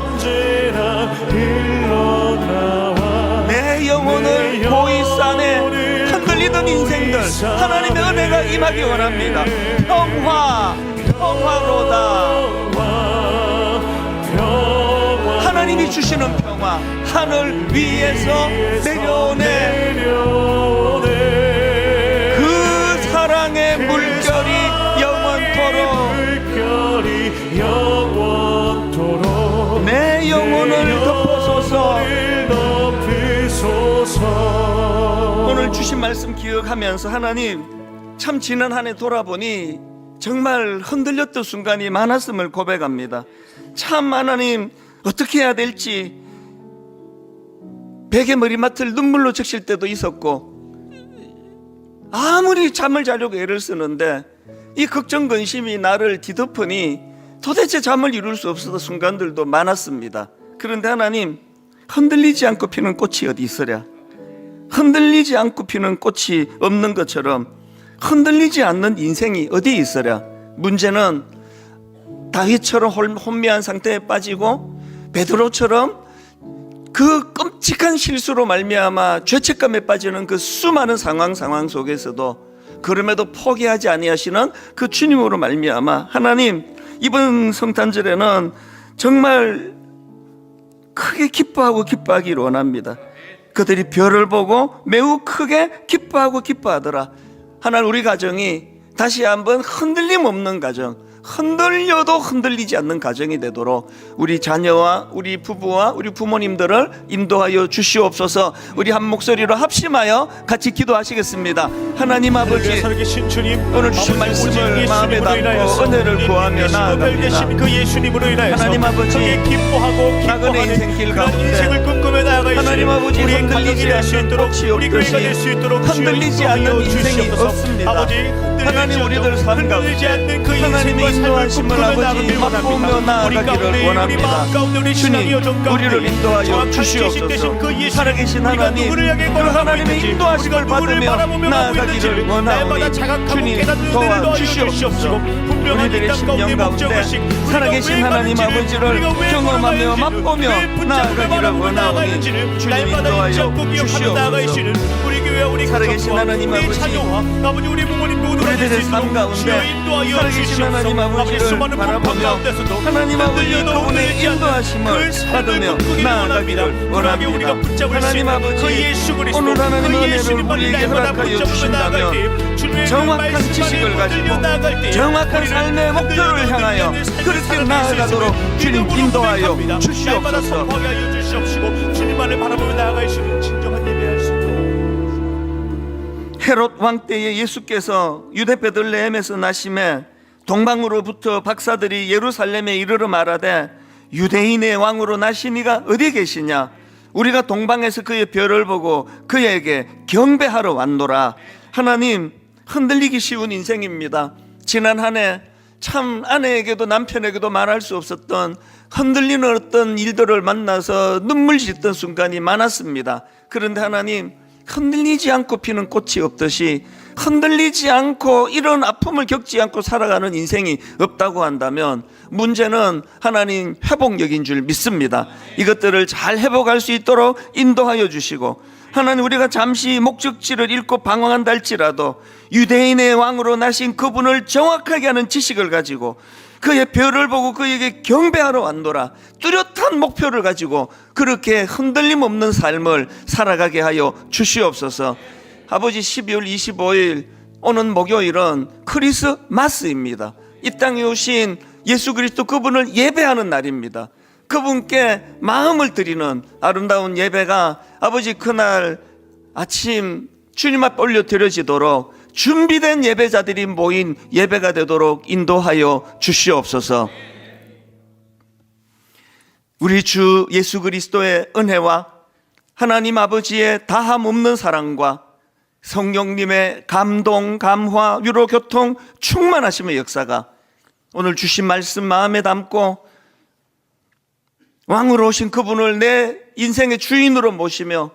내 영혼을 보이산에 흔들리던 인생들 하나님의 은혜가 임하기 원합니다. 평화로다. 하나님이 주시는 평화 하늘 위에서 내려오네. 그 사랑의 물결이 영원토록 내 영혼을 덮어소서. 오늘 주신 말씀 기억하면서 하나님 참 지난 한 해 돌아보니 정말 흔들렸던 순간이 많았음을 고백합니다. 참 하나님 어떻게 해야 될지 베개 머리맡을 눈물로 적실 때도 있었고 아무리 잠을 자려고 애를 쓰는데 이 걱정 근심이 나를 뒤덮으니 도대체 잠을 이룰 수 없었던 순간들도 많았습니다. 그런데 하나님 흔들리지 않고 피는 꽃이 어디 있으랴. 흔들리지 않고 피는 꽃이 없는 것처럼 흔들리지 않는 인생이 어디 있으랴. 문제는 다윗처럼 혼미한 상태에 빠지고 베드로처럼 그 끔찍한 실수로 말미암아 죄책감에 빠지는 그 수많은 상황 속에서도 그럼에도 포기하지 아니하시는 그 주님으로 말미암아 하나님 이번 성탄절에는 정말 크게 기뻐하기를 원합니다. 그들이 별을 보고 매우 크게 기뻐하더라. 하나님 우리 가정이 다시 한번 흔들림 없는 가정, 흔들려도 흔들리지 않는 가정이 되도록 우리 자녀와 우리 부부와 우리 부모님들을 인도하여 주시옵소서. 우리 한 목소리로 합심하여 같이 기도하시겠습니다. 하나님 아버지 살아계신 주님, 오늘 주신 말씀을 마음에 담고 은혜를 구하며 나아갑니다. 그 예수님으로 인하여서 하나님 아버지, 크게 기뻐하고 나그네 인생 길 그런 가운데 인생을 꿈꾸며 나아가시는 하나님 아버지 우리의 흔들리지 가족이 될 수 않는 있도록 꽃이 우리 교회가 될 수 있도록 흔들리지 않는 인생이 없습니다. 아버지, 하나님 우리들 삶 흔들리지 않는 가운데 그 하나님의 인생과 삶을 인도하심을 꿈꾸며 아버지 나아가길 맛보며 원합니다. 우리 가운데, 나아가기를 우리 원합니다. 마음 가운데 우리 신앙의 주님 여정 가운데 우리를 인도하여 정확한 주시옵소서. 계신 그 예수, 살아계신 우리가 하나님 누구를 향해 그 걸어가고 하나님의 있는지, 인도하심을 우리가 누구를 받으며 바라보며 나아가기를 가고 있는지 날마다 원하오니 자각하고 주님 깨닫는 은혜를 넣어 도와주시옵소서. 주시옵시고 분명한 우리들의 이 땅 가운데 10년 가운데 목적의식 살아계신 하나님 아버지를 경험하며 맛보며 나아가기를 원하오니 주님 인도하여 주시옵소서. 우리 교회 우리 살아계신 가족과 하나님 우리 아버지, 자녀와 아버지 우리 부모님 모두가 우리들의 될수 삶 있도록 가운데 주여 인도하여 살아계신 주시옵소서. 하나님 아버지를 수많은 바라보며 풍파 가운데서도 하나님 아버지 흔들려도 그분의 흔들리지 않는 인도하심을 그 삶을 받으며 꿈꾸기를 나아가기를 원합니다. 원합니다. 우리가 붙잡을 수 하나님 있는 그 아버지 예수 그리스도, 오늘 하나님 그 은혜를 예수님을 우리에게 날마다 허락하여 붙잡으며 나아갈 때, 주신다면 주님의 그 정확한 말씀만을 지식을 가지고 붙들며 나아갈 때 정확한 우리는 삶의 목표를 향하여 그렇게 나아가도록 주님 인도하여 주시옵소서. 하여 주시옵시고 주님만을 바라보며 나아갈 수 있는 진정한 예배할 수 있도록. 헤롯 왕 때에 예수께서 유대 베들레헴에서 나심에 동방으로부터 박사들이 예루살렘에 이르러 말하되 유대인의 왕으로 나시니가 어디 계시냐? 우리가 동방에서 그의 별을 보고 그에게 경배하러 왔노라. 하나님, 흔들리기 쉬운 인생입니다. 지난 한 해 참 아내에게도 남편에게도 말할 수 없었던 흔들리는 어떤 일들을 만나서 눈물 짓던 순간이 많았습니다. 그런데 하나님, 흔들리지 않고 피는 꽃이 없듯이 흔들리지 않고 이런 아픔을 겪지 않고 살아가는 인생이 없다고 한다면 문제는 하나님 회복력인 줄 믿습니다. 이것들을 잘 회복할 수 있도록 인도하여 주시고, 하나님, 우리가 잠시 목적지를 잃고 방황한다 할지라도 유대인의 왕으로 나신 그분을 정확하게 하는 지식을 가지고 그의 별을 보고 그에게 경배하러 왔노라, 뚜렷한 목표를 가지고 그렇게 흔들림 없는 삶을 살아가게 하여 주시옵소서. 아버지, 12월 25일 오는 목요일은 크리스마스입니다. 이 땅에 오신 예수 그리스도 그분을 예배하는 날입니다. 그분께 마음을 드리는 아름다운 예배가 아버지 그날 아침 주님 앞에 올려 드려지도록 준비된 예배자들이 모인 예배가 되도록 인도하여 주시옵소서. 우리 주 예수 그리스도의 은혜와 하나님 아버지의 다함 없는 사랑과 성령님의 감동, 감화, 위로, 교통, 충만하심의 역사가 오늘 주신 말씀 마음에 담고 왕으로 오신 그분을 내 인생의 주인으로 모시며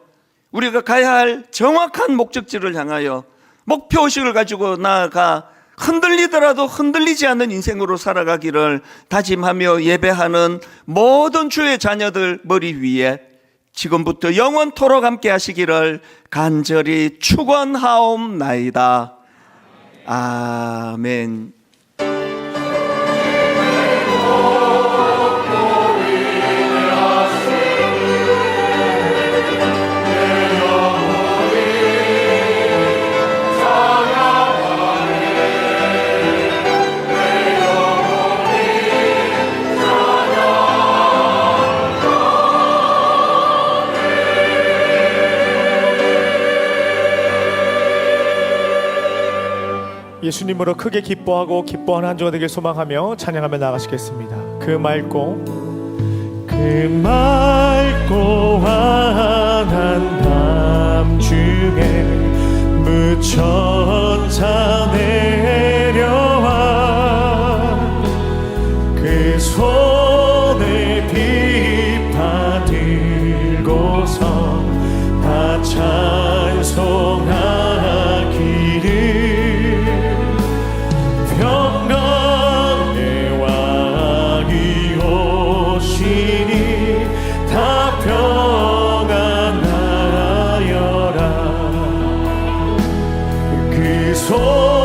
우리가 가야 할 정확한 목적지를 향하여 목표의식을 가지고 나아가 흔들리더라도 흔들리지 않는 인생으로 살아가기를 다짐하며 예배하는 모든 주의 자녀들 머리 위에 지금부터 영원토록 함께 하시기를 간절히 축원하옵나이다. 아멘. 예수님으로 크게 기뻐하고 기뻐하는 한 주가 되길 소망하며 찬양하며 나가시겠습니다. 그 맑고 환한 밤 중에 무천사 내려와 그 손에 비파 들고서 다 찬송하기를 평강의 왕이 오시니 다 평안하여라. 그 손